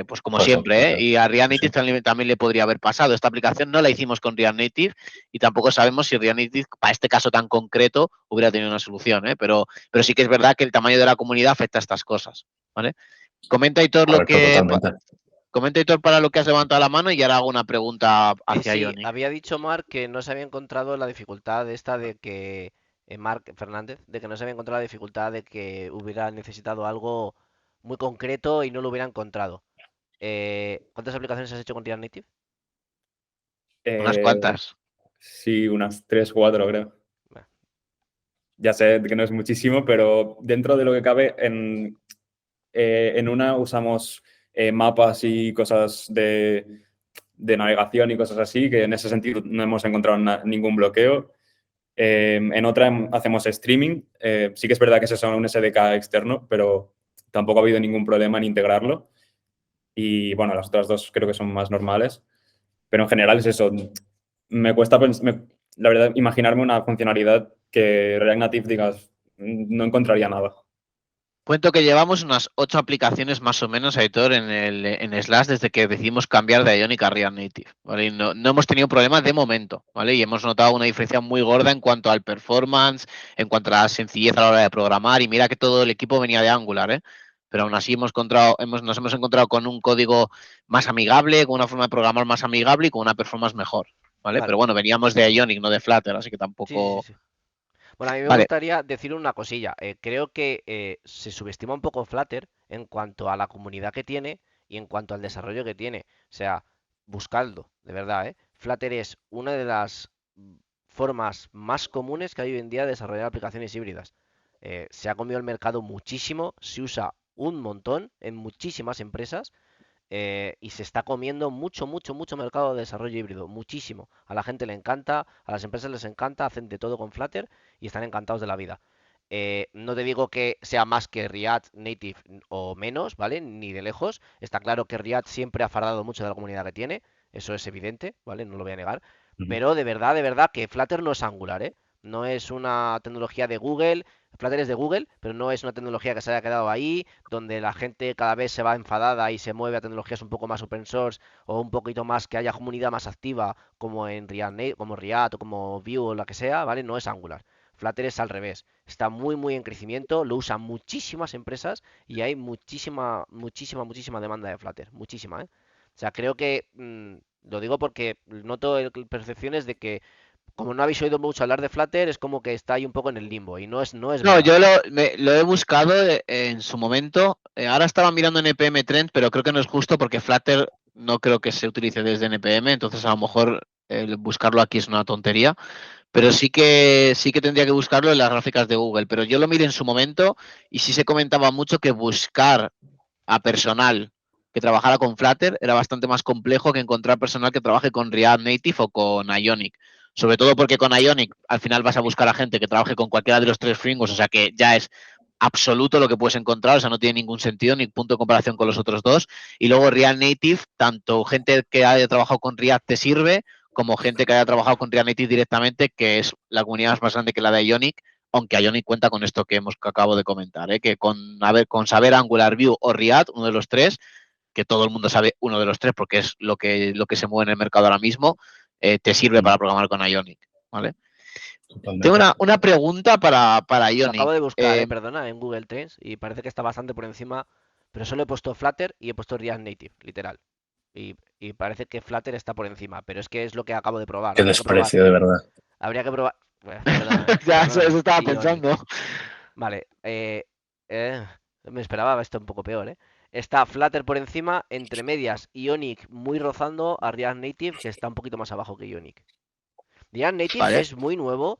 pues como siempre, y a React Native también le podría haber pasado. Esta aplicación no la hicimos con React Native y tampoco sabemos si React Native, para este caso tan concreto, hubiera tenido una solución, pero sí que es verdad que el tamaño de la comunidad afecta a estas cosas, ¿vale? Comenta, Hitor, Totalmente. Comenta, Hitor, para lo que has levantado la mano y ahora hago una pregunta hacia Sí, Ionic. había dicho Marc que no se había encontrado la dificultad esta de que Marc Fernández, de que no se había encontrado la dificultad de que hubiera necesitado algo muy concreto y no lo hubiera encontrado. ¿Cuántas aplicaciones has hecho con React Native? Unas cuantas. Sí, unas 3 4 creo. Bueno. Ya sé que no es muchísimo, pero dentro de lo que cabe, en una usamos mapas y cosas de navegación y cosas así, que en ese sentido no hemos encontrado ningún bloqueo. En otra hacemos streaming. Sí que es verdad que eso es un SDK externo, pero tampoco ha habido ningún problema en integrarlo. Y bueno, las otras dos creo que son más normales. Pero en general es eso. Me cuesta, la verdad, imaginarme una funcionalidad que React Native digas, no encontraría nada. Cuento que llevamos unas 8 aplicaciones más o menos, Aitor, en Slash desde que decidimos cambiar de Ionic a React Native, ¿vale? Y no hemos tenido problemas de momento, ¿vale? Y hemos notado una diferencia muy gorda en cuanto al performance, en cuanto a la sencillez a la hora de programar. Y mira que todo el equipo venía de Angular, ¿eh? Pero aún así nos hemos encontrado con un código más amigable, con una forma de programar más amigable y con una performance mejor, ¿vale? Pero bueno, veníamos de Ionic, no de Flutter, así que tampoco... Sí. Bueno, a mí me Vale. gustaría decir una cosilla. Creo que se subestima un poco Flutter en cuanto a la comunidad que tiene y en cuanto al desarrollo que tiene. O sea, buscadlo, de verdad, ¿eh? Flutter es una de las formas más comunes que hay hoy en día de desarrollar aplicaciones híbridas. Se ha comido el mercado muchísimo, se usa un montón en muchísimas empresas y se está comiendo mucho mercado de desarrollo híbrido, muchísimo. A la gente le encanta, a las empresas les encanta, hacen de todo con Flutter y están encantados de la vida. No te digo que sea más que React Native o menos, ¿vale? Ni de lejos. Está claro que React siempre ha fardado mucho de la comunidad que tiene. Eso es evidente, ¿vale? No lo voy a negar. Ujú. Pero de verdad que Flutter no es Angular, ¿eh? No es una tecnología de Google. Flutter es de Google, pero no es una tecnología que se haya quedado ahí, donde la gente cada vez se va enfadada y se mueve a tecnologías un poco más open source o un poquito más que haya comunidad más activa como en como React o como Vue o la que sea, ¿vale? No es Angular. Flutter es al revés. Está muy en crecimiento, lo usan muchísimas empresas y hay muchísima demanda de Flutter. Muchísima, ¿eh? O sea, creo que lo digo porque noto percepciones de que como no habéis oído mucho hablar de Flutter, es como que está ahí un poco en el limbo y no es No, verdad. yo lo he buscado en su momento. Ahora estaba mirando NPM Trend, pero creo que no es justo porque Flutter no creo que se utilice desde NPM, entonces a lo mejor buscarlo aquí es una tontería. Pero sí que tendría que buscarlo en las gráficas de Google. Pero yo lo miré en su momento y sí se comentaba mucho que buscar a personal que trabajara con Flutter era bastante más complejo que encontrar personal que trabaje con React Native o con Ionic. Sobre todo porque con Ionic al final vas a buscar a gente que trabaje con cualquiera de los tres frameworks, o sea que ya es absoluto lo que puedes encontrar, o sea, no tiene ningún sentido ni punto de comparación con los otros dos. Y luego React Native, tanto gente que haya trabajado con React te sirve, como gente que haya trabajado con React Native directamente, que es la comunidad más grande que la de Ionic, aunque Ionic cuenta con esto que acabo de comentar, que con saber Angular, Vue o React, uno de los tres, que todo el mundo sabe uno de los tres porque es lo que se mueve en el mercado ahora mismo, te sirve para programar con Ionic, ¿vale? Tengo Totalmente. una pregunta para Lo acabo de Ionic. buscar, perdona, en Google Trends y parece que está bastante por encima, pero solo he puesto Flutter y he puesto React Native, literal. Y parece que Flutter está por encima, pero es que es lo que acabo de probar. Qué Habría que probar. desprecio, de verdad. Habría que probar. Perdóname, Ya, eso perdóname. estaba Ionic. pensando. Vale, me esperaba esto un poco peor, ¿eh? Está Flutter por encima, entre medias, Ionic muy rozando a React Native, que está un poquito más abajo que Ionic. React Native Vale. es muy nuevo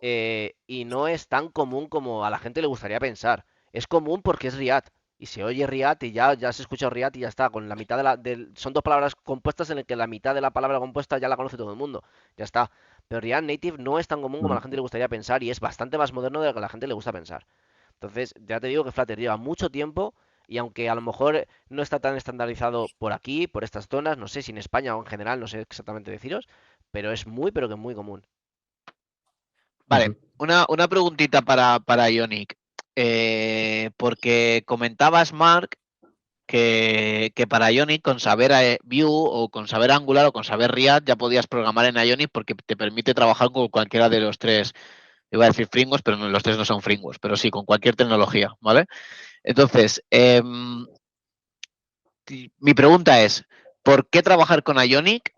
y no es tan común como a la gente le gustaría pensar. Es común porque es React. Y se oye React y ya se escucha React y ya está. Con la mitad son dos palabras compuestas en el que la mitad de la palabra compuesta ya la conoce todo el mundo. Ya está. Pero React Native no es tan común como a la gente le gustaría pensar y es bastante más moderno de lo que a la gente le gusta pensar. Entonces, ya te digo que Flutter lleva mucho tiempo y aunque a lo mejor no está tan estandarizado por aquí, por estas zonas, no sé si en España o en general, no sé exactamente deciros, pero es pero que muy común. Vale, Ujú. una preguntita para Ionic. Porque comentabas, Mark, que para Ionic con saber Vue o con saber Angular o con saber React ya podías programar en Ionic porque te permite trabajar con cualquiera de los tres, iba a decir frameworks, pero los tres no son frameworks, pero sí, con cualquier tecnología, ¿vale? Entonces, mi pregunta es, ¿por qué trabajar con Ionic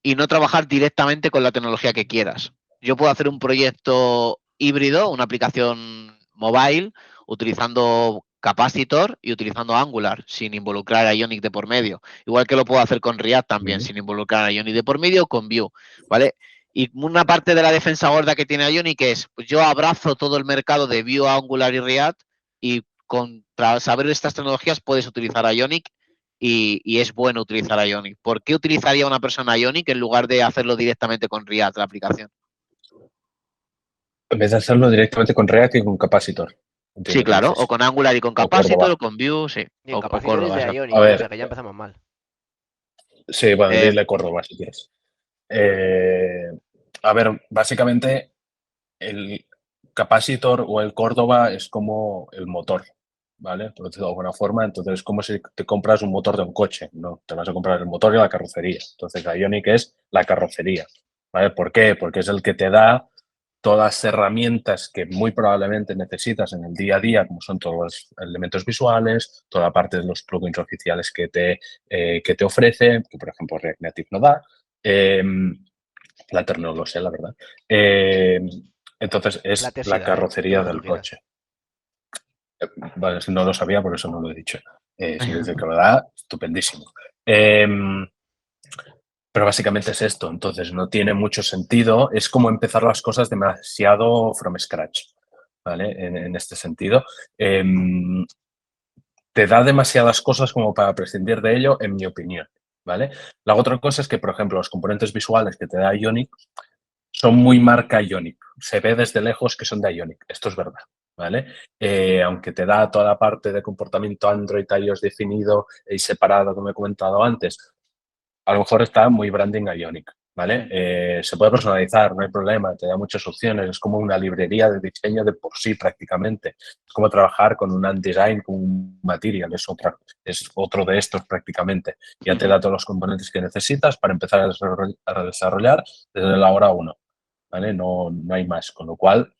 y no trabajar directamente con la tecnología que quieras? Yo puedo hacer un proyecto híbrido, una aplicación mobile, utilizando Capacitor y utilizando Angular, sin involucrar a Ionic de por medio. Igual que lo puedo hacer con React también, Ujú. sin involucrar a Ionic de por medio o con Vue, ¿vale? Y una parte de la defensa gorda que tiene Ionic es, pues yo abrazo todo el mercado de Vue, Angular y React y tras saber estas tecnologías puedes utilizar Ionic y es bueno utilizar Ionic. ¿Por qué utilizaría una persona Ionic en lugar de hacerlo directamente con React, la aplicación? En vez de hacerlo directamente con React y con Capacitor. Sí, Entiendo que claro, o dices. con Angular y con O Capacitor, Córdoba. o con Vue, sí, Y en o capacitores Córdoba, de exacto. A Ionic, o sea ver, que ya empezamos mal. sí, bueno, Eh, dile Córdoba si quieres. Eh, a ver, básicamente el Capacitor o el Córdoba es como el motor, ¿vale? Por decirlo de alguna forma. Entonces, es como si te compras un motor de un coche, ¿no? Te vas a comprar el motor y la carrocería. Entonces, la Ionic es la carrocería, ¿vale? ¿Por qué? Porque es el que te da todas las herramientas que muy probablemente necesitas en el día a día, como son todos los elementos visuales, toda la parte de los plugins oficiales que te ofrece, que por ejemplo React Native no da. Flutter no lo sé, la verdad. Entonces es Flutter sí la da, todo carrocería lo que tú del quieras. coche. Vale, si no lo sabía, por eso no lo he dicho. Si me dice que lo da, estupendísimo. Pero básicamente es esto, entonces no tiene mucho sentido, es como empezar las cosas demasiado from scratch, ¿vale? En este sentido. Te da demasiadas cosas como para prescindir de ello, en mi opinión, ¿vale? La otra cosa es que, por ejemplo, los componentes visuales que te da Ionic son muy marca Ionic. Se ve desde lejos que son de Ionic. Esto es verdad, ¿vale? Aunque te da toda la parte de comportamiento Android, iOS definido y separado, como he comentado antes, a lo mejor está muy branding Ionic, ¿vale? Se puede personalizar, no hay problema, te da muchas opciones, es como una librería de diseño de por sí prácticamente. Es como trabajar con un Undesign, con un Material, es otro de estos prácticamente. Ya te da todos los componentes que necesitas para empezar a desarrollar desde la hora 1, ¿vale? No hay más, con lo cual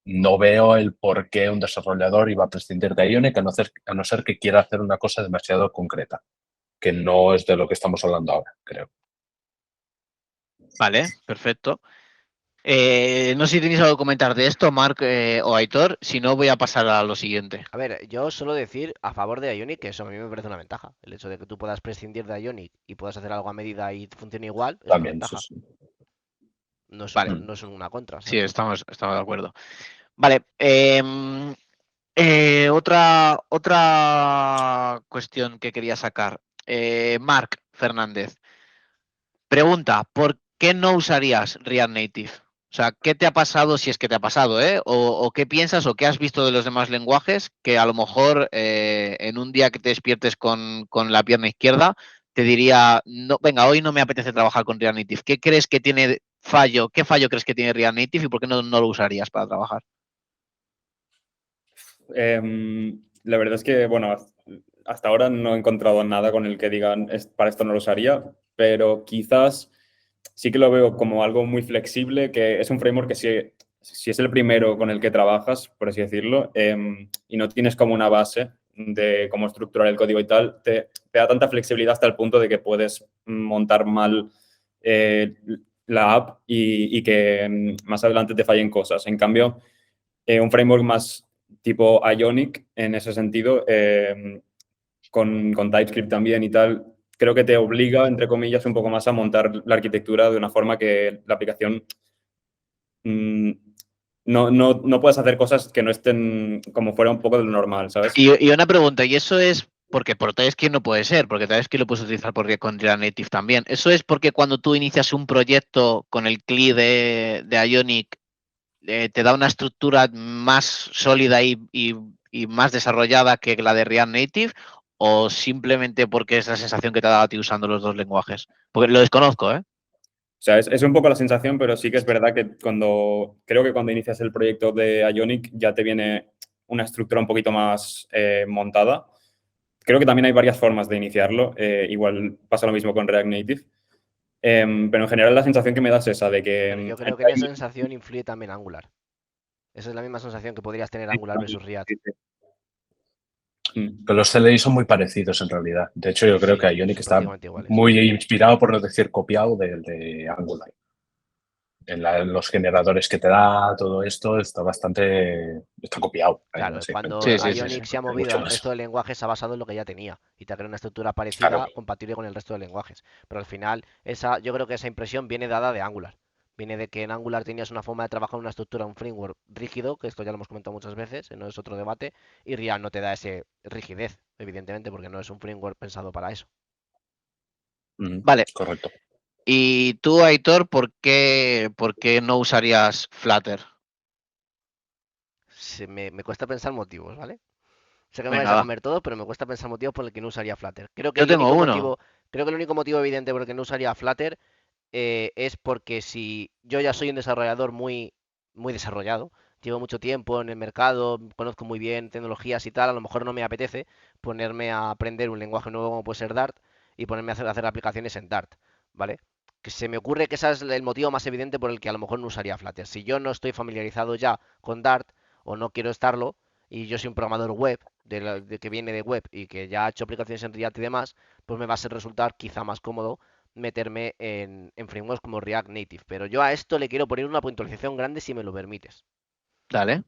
no veo el por qué un desarrollador iba a prescindir de Ionic a no ser que quiera hacer una cosa demasiado concreta, que no es de lo que estamos hablando ahora, creo. Vale, perfecto. No sé si tenéis algo que comentar de esto, Marc o Aitor. Si no, voy a pasar a lo siguiente. A ver, yo suelo decir a favor de Ionic que eso a mí me parece una ventaja. El hecho de que tú puedas prescindir de Ionic y puedas hacer algo a medida y funcione igual es una También, sí, ventaja. sí. Vale, No es una contra, sí, ¿sabes? estamos de acuerdo. Vale, otra cuestión que quería sacar. Marc Fernández pregunta, ¿por qué no usarías React Native? O sea, ¿qué te ha pasado, si es que te ha pasado, o qué piensas o qué has visto de los demás lenguajes que a lo mejor en un día que te despiertes con la pierna izquierda te diría, no, venga, hoy no me apetece trabajar con React Native? ¿Qué crees que tiene fallo? ¿Qué fallo crees que tiene React Native y por qué no lo usarías para trabajar? La verdad es que, bueno, hasta ahora no he encontrado nada con el que digan para esto no lo usaría, pero quizás sí que lo veo como algo muy flexible, que es un framework que si es el primero con el que trabajas, por así decirlo, y no tienes como una base de cómo estructurar el código y tal, te da tanta flexibilidad hasta el punto de que puedes montar mal la app y que más adelante te fallen cosas. En cambio, un framework más tipo Ionic en ese sentido, con TypeScript también y tal, creo que te obliga, entre comillas, un poco más a montar la arquitectura de una forma que la aplicación no puedas hacer cosas que no estén como fuera un poco de lo normal, ¿sabes? Y una pregunta, y eso es porque por TypeScript no puede ser, porque TypeScript lo puedes utilizar porque con React Native también. Eso es porque cuando tú inicias un proyecto con el CLI de Ionic, te da una estructura más sólida y más desarrollada que la de React Native, o simplemente porque es la sensación que te ha dado a ti usando los dos lenguajes. Porque lo desconozco, ¿eh? O sea, es un poco la sensación, pero sí que es verdad que creo que cuando inicias el proyecto de Ionic ya te viene una estructura un poquito más montada. Creo que también hay varias formas de iniciarlo. Igual pasa lo mismo con React Native. Pero en general la sensación que me da es esa, de que... Pero yo creo que en esa sensación influye también Angular. Esa es la misma sensación que podrías tener Angular versus React. Pero los CLI son muy parecidos en realidad. De hecho, yo creo Sí, que Ionic son está prácticamente iguales. muy inspirado, por no decir copiado, de Angular. En los generadores que te da, todo esto está copiado. Claro, Sí, cuando Sí, sí, sí, sí. Ionic se ha movido mucho al más. resto de lenguajes, se ha basado en lo que ya tenía y te ha creado una estructura Claro. parecida, compatible con el resto de lenguajes. Pero al final, yo creo que esa impresión viene dada de Angular. Viene de que en Angular tenías una forma de trabajar una estructura, un framework rígido, que esto ya lo hemos comentado muchas veces, no es otro debate, y React no te da esa rigidez, evidentemente, porque no es un framework pensado para eso. Vale. Correcto. Y tú, Aitor, por qué no usarías Flutter? Me cuesta pensar motivos, ¿vale? Sé que me vais Venga, a va. comer todo, pero me cuesta pensar motivos por el que no usaría Flutter. Yo tengo uno. Creo que el único motivo evidente por el que no usaría Flutter es porque si yo ya soy un desarrollador muy desarrollado, llevo mucho tiempo en el mercado, conozco muy bien tecnologías y tal, a lo mejor no me apetece ponerme a aprender un lenguaje nuevo como puede ser Dart y ponerme a hacer aplicaciones en Dart, ¿vale? Que se me ocurre que ese es el motivo más evidente por el que a lo mejor no usaría Flutter. Si yo no estoy familiarizado ya con Dart o no quiero estarlo y yo soy un programador web que viene de web y que ya ha hecho aplicaciones en React y demás, pues me va a resultar quizá más cómodo meterme en frameworks como React Native. Pero yo a esto le quiero poner una puntualización grande si me lo permites. Dale.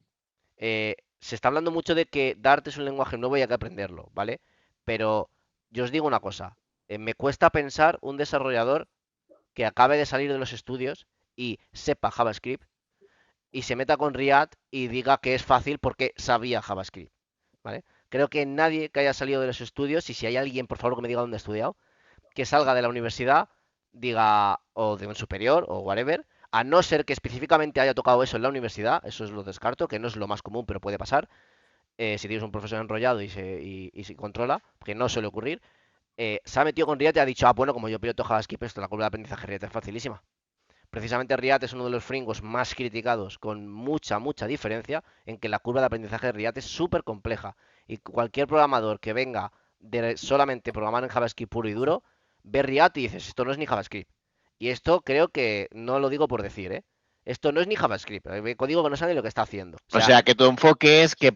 Se está hablando mucho de que Dart es un lenguaje nuevo y hay que aprenderlo, ¿vale? Pero yo os digo una cosa, me cuesta pensar un desarrollador que acabe de salir de los estudios y sepa JavaScript y se meta con React y diga que es fácil porque sabía JavaScript, ¿vale? Creo que nadie que haya salido de los estudios, y si hay alguien, por favor, que me diga dónde ha estudiado, que salga de la universidad, diga, o de un superior, o whatever, A no ser que específicamente haya tocado eso en la universidad, eso es lo descarto, que no es lo más común, pero puede pasar. Si tienes un profesor enrollado y se controla, que no suele ocurrir, se ha metido con React y ha dicho, bueno, como yo piloto JavaScript, esto, la curva de aprendizaje React es facilísima. Precisamente React es uno de los frameworks más criticados, con mucha, mucha diferencia, en que la curva de aprendizaje de React es súper compleja. Y cualquier programador que venga de solamente programar en JavaScript puro y duro, ve React y dices, esto no es ni JavaScript. Y esto creo que no lo digo por decir, ¿eh? Esto no es ni JavaScript, hay código que no sabe lo que está haciendo. O sea, que tu enfoque es que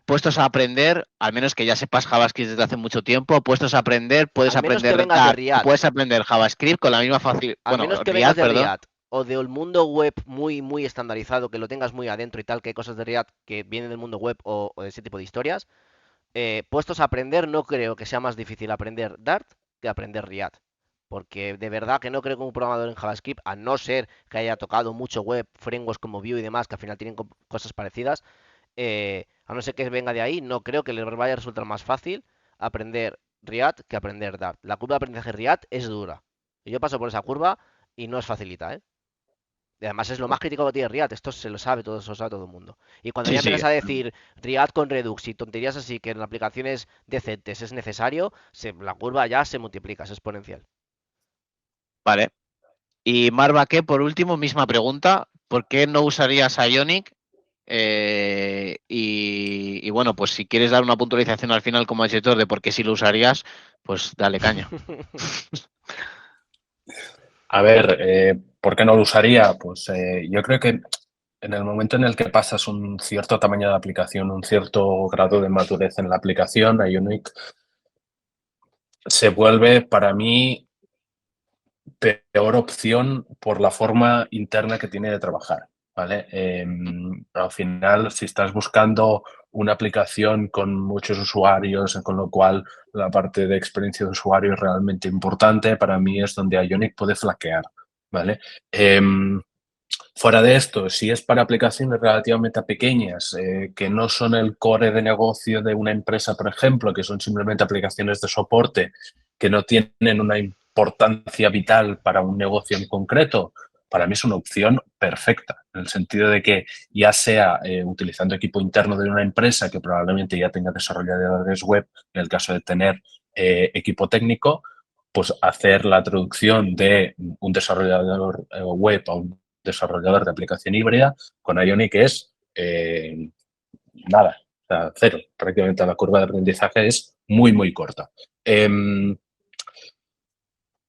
puestos a aprender, al menos que ya sepas JavaScript desde hace mucho tiempo, puesdes al menos que aprender vengas de Dart, React, puedes aprender JavaScript con la misma facilidad. al Bueno, menos que vengas React, de perdón. React o del mundo web muy, muy estandarizado, que lo tengas muy adentro y tal, que hay cosas de React que vienen del mundo web o de ese tipo de historias, puestos a aprender, no creo que sea más difícil aprender Dart que aprender React. Porque de verdad que no creo que un programador en JavaScript, a no ser que haya tocado mucho web, frameworks como Vue y demás, que al final tienen cosas parecidas, a no ser que venga de ahí, no creo que les vaya a resultar más fácil aprender React que aprender Dart. La curva de aprendizaje React es dura. Y yo paso por esa curva y no es facilita, ¿eh? Y además es lo más crítico que tiene React, esto se lo sabe todo el mundo. Y cuando ya Sí, sí. empiezas a decir React con Redux y tonterías así que en aplicaciones decentes es necesario, la curva ya se multiplica, es exponencial. Vale. Y Marva, ¿qué? Por último, misma pregunta. ¿Por qué no usarías Ionic? Y bueno, pues si quieres dar una puntualización al final como editor de por qué sí lo usarías, pues dale caña. A ver, ¿por qué no lo usaría? Pues yo creo que en el momento en el que pasas un cierto tamaño de aplicación, un cierto grado de madurez en la aplicación, Ionic se vuelve para mí peor opción por la forma interna que tiene de trabajar, ¿vale? Al final, si estás buscando una aplicación con muchos usuarios, con lo cual la parte de experiencia de usuario es realmente importante, para mí es donde Ionic puede flaquear, ¿vale? Fuera de esto, si es para aplicaciones relativamente pequeñas, que no son el core de negocio de una empresa, por ejemplo, que son simplemente aplicaciones de soporte, que no tienen una importancia vital para un negocio en concreto, para mí es una opción perfecta, en el sentido de que ya sea utilizando equipo interno de una empresa que probablemente ya tenga desarrolladores web, en el caso de tener equipo técnico, pues hacer la traducción de un desarrollador web a un desarrollador de aplicación híbrida con Ionic es nada, o sea, cero. Prácticamente la curva de aprendizaje es muy, muy corta.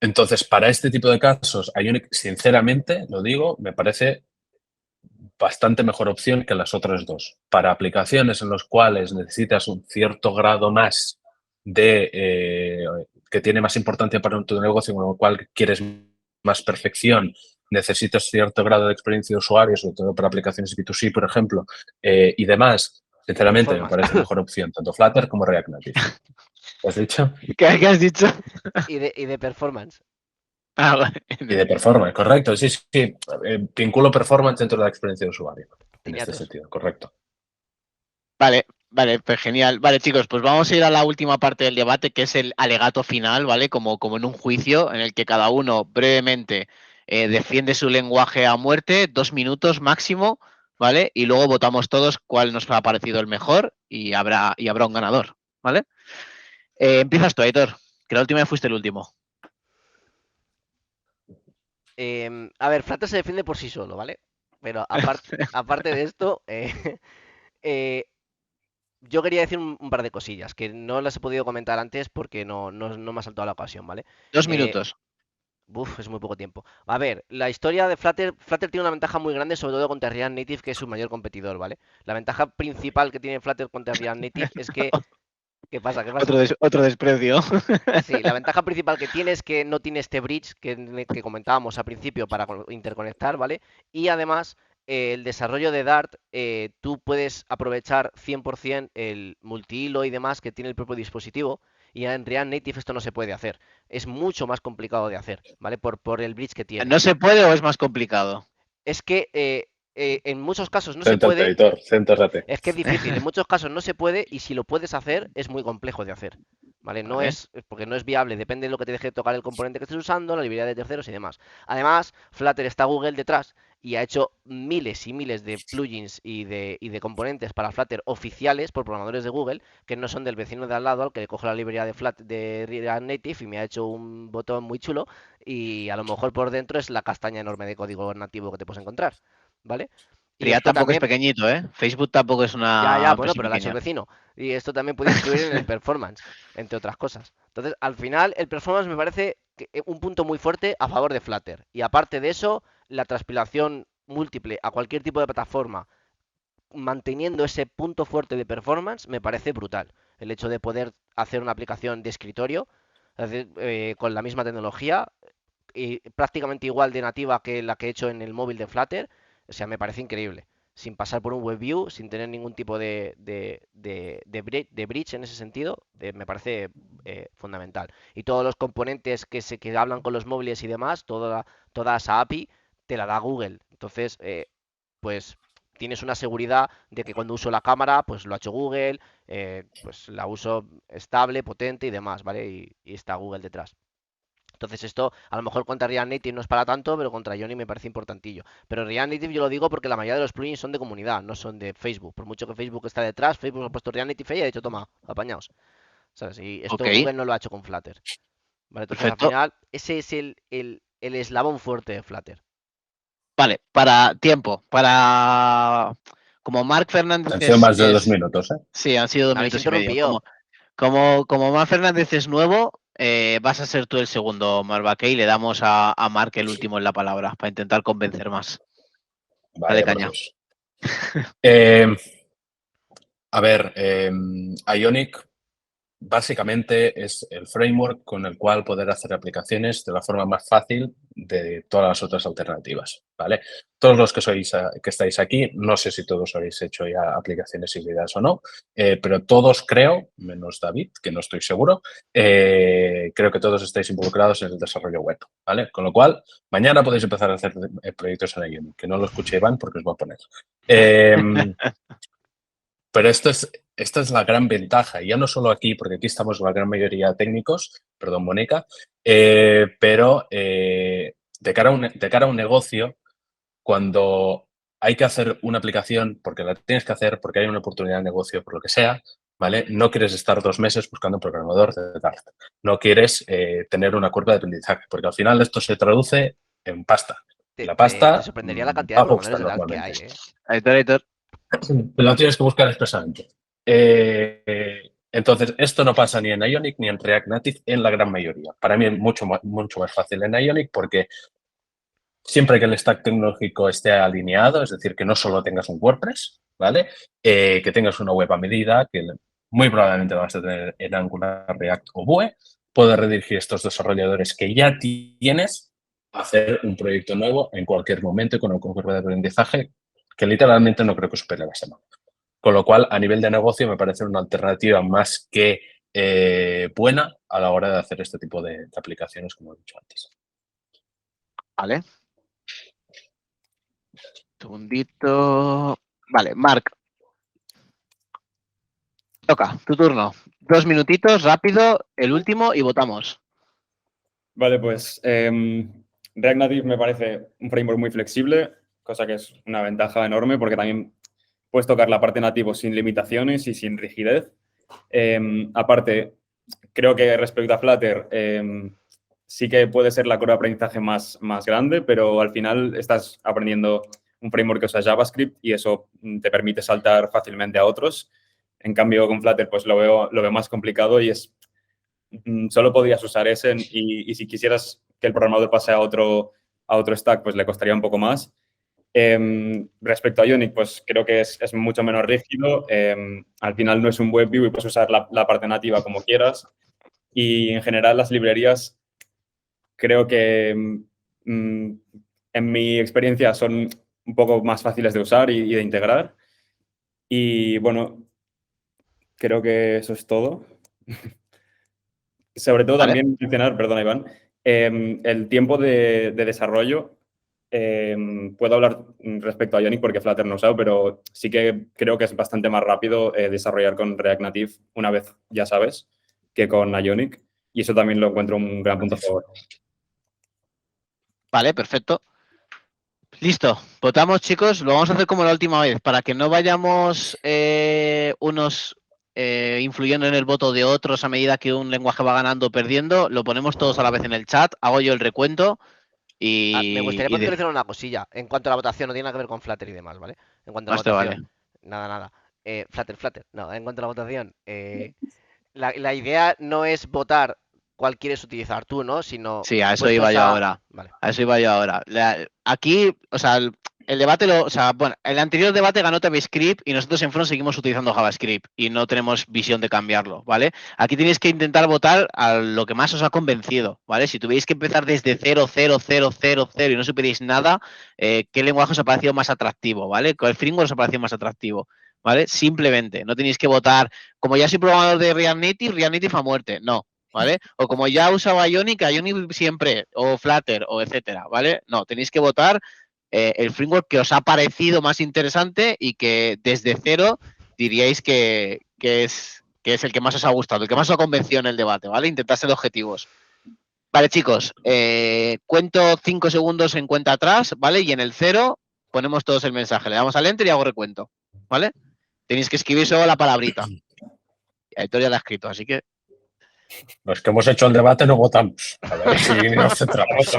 Entonces, para este tipo de casos, Ionic, sinceramente, lo digo, me parece bastante mejor opción que las otras dos. Para aplicaciones en las cuales necesitas un cierto grado más de que tiene más importancia para tu negocio, con lo cual quieres más perfección, necesitas cierto grado de experiencia de usuario, sobre todo para aplicaciones B2C, por ejemplo, y demás, sinceramente me parece mejor opción, tanto Flutter como React Native. ¿Lo has dicho? ¿Qué has dicho? Y de performance. Ah, vale. Y de performance, correcto. Sí, sí. Vinculo performance dentro de la experiencia de usuario. En este sentido, correcto. Vale, vale, pues genial. Vale, chicos, pues vamos a ir a la última parte del debate, que es el alegato final, ¿vale? Como en un juicio en el que cada uno brevemente defiende su lenguaje a muerte, 2 minutos máximo, ¿vale? Y luego votamos todos cuál nos ha parecido el mejor y habrá un ganador, ¿vale? Empiezas tú, Aitor, que la última vez fuiste el último. A ver, Flutter se defiende por sí solo, ¿vale? Pero aparte de esto, yo quería decir un par de cosillas que no las he podido comentar antes porque no me ha saltado la ocasión, ¿vale? 2 minutos. Es muy poco tiempo. A ver, la historia de Flutter tiene una ventaja muy grande, sobre todo contra React Native, que es su mayor competidor, ¿vale? La ventaja principal que tiene Flutter contra React Native es que... ¿Qué pasa? ¿Qué pasa? Otro desprecio. Sí, la ventaja principal que tiene es que no tiene este bridge que comentábamos al principio para interconectar, ¿vale? Y además, el desarrollo de Dart, tú puedes aprovechar 100% el multihilo y demás que tiene el propio dispositivo, y en React Native esto no se puede hacer. Es mucho más complicado de hacer, ¿vale? Por el bridge que tiene. ¿No se puede o es más complicado? Es que en muchos casos no se Céntrate, puede. editor, céntrate. Es que es difícil, en muchos casos no se puede y si lo puedes hacer es muy complejo de hacer, ¿vale? No Vale. es, porque no es viable, depende de lo que te deje tocar el componente que estés usando, la librería de terceros y demás. Además, Flutter está Google detrás y ha hecho miles y miles de plugins y de componentes para Flutter oficiales por programadores de Google, que no son del vecino de al lado, al que le coge la librería de Flutter de React Native y me ha hecho un botón muy chulo y a lo mejor por dentro es la castaña enorme de código nativo que te puedes encontrar, ¿vale? Y React esto tampoco es también, pequeñito, ¿eh? Facebook tampoco es ya, una bueno, empresa pero la ha hecho el pequeña. vecino. Y esto también puede influir en el performance, entre otras cosas. Entonces, al final, el performance me parece un punto muy fuerte a favor de Flutter. Y aparte de eso, la transpilación múltiple a cualquier tipo de plataforma, manteniendo ese punto fuerte de performance, me parece brutal. El hecho de poder hacer una aplicación de escritorio, es decir, con la misma tecnología, y prácticamente igual de nativa que la que he hecho en el móvil de Flutter, o sea, me parece increíble. Sin pasar por un WebView, sin tener ningún tipo de bridge en ese sentido, me parece fundamental. Y todos los componentes que hablan con los móviles y demás, toda esa API te la da Google. Entonces, pues tienes una seguridad de que cuando uso la cámara, pues lo ha hecho Google, pues la uso estable, potente y demás, ¿vale? Y está Google detrás. Entonces esto a lo mejor contra React Native no es para tanto, pero contra Ionic me parece importantillo. Pero React Native yo lo digo porque la mayoría de los plugins son de comunidad, no son de Facebook. Por mucho que Facebook está detrás, Facebook ha puesto React Native y ha dicho, toma, apañaos. ¿Sabes? Y esto Ok, Google no lo ha hecho con Flutter. ¿Vale? Entonces al perfecto. final ese es el eslabón fuerte de Flutter. Vale, para tiempo, para... Como Marc Fernández Han sido más de 2 minutos, ¿eh? Sí, han sido dos Me habéis minutos y medio. interrumpido. Como Marc Fernández es nuevo, vas a ser tú el segundo, Marvaque, y le damos a Marc el último en la palabra para intentar convencer más. Dale Vaya por caña. Dios. A ver, Ionic básicamente es el framework con el cual poder hacer aplicaciones de la forma más fácil de todas las otras alternativas, ¿vale? Todos los que estáis aquí, no sé si todos habéis hecho ya aplicaciones híbridas o no, pero todos creo, menos David, que no estoy seguro, creo que todos estáis involucrados en el desarrollo web, ¿vale? Con lo cual, mañana podéis empezar a hacer proyectos en Ionic, que no lo escuché Iván porque os voy a poner. Pero esta es la gran ventaja, ya no solo aquí, porque aquí estamos la gran mayoría técnicos, perdón, Mónica, pero de cara a un negocio, cuando hay que hacer una aplicación, porque la tienes que hacer, porque hay una oportunidad de negocio, por lo que sea, ¿vale? No quieres estar 2 meses buscando un programador de Dart. No quieres tener una curva de aprendizaje, porque al final esto se traduce en pasta. Y Te, la te- te pasta sorprendería la cantidad de va justa programadores de Dart que normalmente. hay, ¿eh? Editor. Lo tienes que buscar expresamente. Entonces, esto no pasa ni en Ionic ni en React Native en la gran mayoría. Para mí es mucho más fácil en Ionic porque siempre que el stack tecnológico esté alineado, es decir, que no solo tengas un WordPress, ¿vale? Que tengas una web a medida, que muy probablemente vas a tener en Angular, React o Vue, puedes redirigir estos desarrolladores que ya tienes a hacer un proyecto nuevo en cualquier momento y con un curva de aprendizaje que literalmente no creo que supere la semana. Con lo cual, a nivel de negocio, me parece una alternativa más que buena a la hora de hacer este tipo de aplicaciones, como he dicho antes. Vale. Segundito. Vale, Marc. Toca, tu turno. 2 minutitos, rápido, el último y votamos. Vale, pues React Native me parece un framework muy flexible, cosa que es una ventaja enorme porque también puedes tocar la parte nativo sin limitaciones y sin rigidez. Aparte, creo que respecto a Flutter, sí que puede ser la curva de aprendizaje más grande, pero al final estás aprendiendo un framework que usa JavaScript y eso te permite saltar fácilmente a otros. En cambio, con Flutter pues lo veo más complicado y solo podrías usar ese y si quisieras que el programador pase a otro stack, pues le costaría un poco más. Respecto a Ionic, pues creo que es mucho menos rígido. Al final no es un WebView y puedes usar la parte nativa como quieras. Y en general las librerías creo que en mi experiencia son un poco más fáciles de usar y de integrar. Y bueno, creo que eso es todo. Sobre todo Vale. también mencionar, perdona Iván, el tiempo de desarrollo. Puedo hablar respecto a Ionic porque Flutter no he usado, pero sí que creo que es bastante más rápido desarrollar con React Native una vez ya sabes. que con Ionic, y eso también lo encuentro un gran punto a favor. Vale, perfecto. Listo, votamos, chicos. Lo vamos a hacer como la última vez, para que no vayamos unos influyendo en el voto de otros a medida que un lenguaje va ganando o perdiendo. Lo ponemos todos a la vez en el chat, hago yo el recuento y... Me gustaría y de- puntualizar una cosilla. En cuanto a la votación, no tiene nada que ver con Flutter y demás, ¿vale? En cuanto a la Más te votación, nada. Flutter. No, en cuanto a la votación, la idea no es votar cuál quieres utilizar tú, ¿no? Sino Sí, a eso puestos iba yo ahora. Vale. A eso iba yo ahora. Aquí, o sea, el debate, bueno, el anterior debate ganó TypeScript y nosotros en Front seguimos utilizando JavaScript y no tenemos visión de cambiarlo, ¿vale? Aquí tenéis que intentar votar a lo que más os ha convencido, ¿vale? Si tuvierais que empezar desde 0 y no supierais nada, ¿qué lenguaje os ha parecido más atractivo, ¿vale? ¿Cuál framework os ha parecido más atractivo? ¿Vale? Simplemente, no tenéis que votar, como ya soy programador de React Native a muerte, no. ¿Vale? O como ya usaba Ionic siempre, o Flutter, o etcétera, ¿vale? No, tenéis que votar el framework que os ha parecido más interesante y que desde cero diríais que es el que más os ha gustado, el que más os ha convencido en el debate, ¿vale? Intentad ser objetivos. Vale, chicos, cuento 5 segundos en cuenta atrás, ¿vale? Y en el 0 ponemos todos el mensaje. Le damos al enter y hago recuento, ¿vale? Tenéis que escribir solo la palabrita. Aitor ya la ha escrito, así que... Los que hemos hecho el debate no votamos. A ver si nos centramos.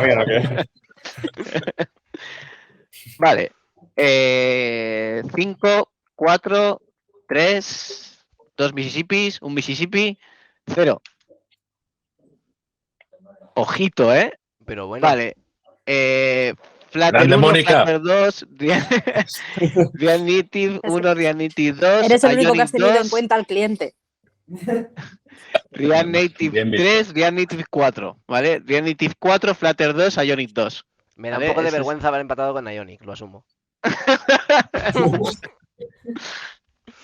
Vale. 5, 4, 3, 2 Mississippis, un Mississippi, 0. Ojito, ¿eh? Pero bueno. Vale. Flutter Grande 1, Mónica. Flutter 2, React Native 1, React Native 2, Eres el único que Ionic has tenido en 2, cuenta al cliente. React Native Bien visto. 3, React Native 4, ¿vale? React Native 4, Flutter 2, Ionic 2. Me da ¿vale? un poco de Ese es- vergüenza haber empatado con Ionic, lo asumo.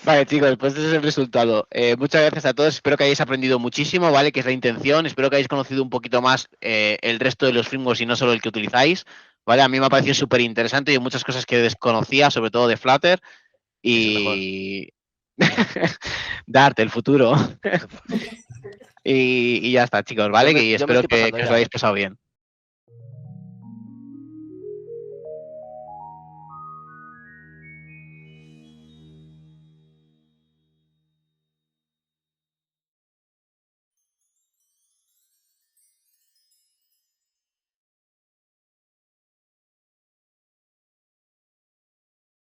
Vale, chicos, pues ese es el resultado. Muchas gracias a todos. Espero que hayáis aprendido muchísimo, ¿vale? Que es la intención. Espero que hayáis conocido un poquito más el resto de los frameworks y no solo el que utilizáis, ¿vale? A mí me ha parecido súper interesante y hay muchas cosas que desconocía, sobre todo de Flutter. Y... Dart, el futuro. y ya está, chicos, ¿vale? Y Yo me espero estoy pasando que os ya. lo hayáis pasado bien.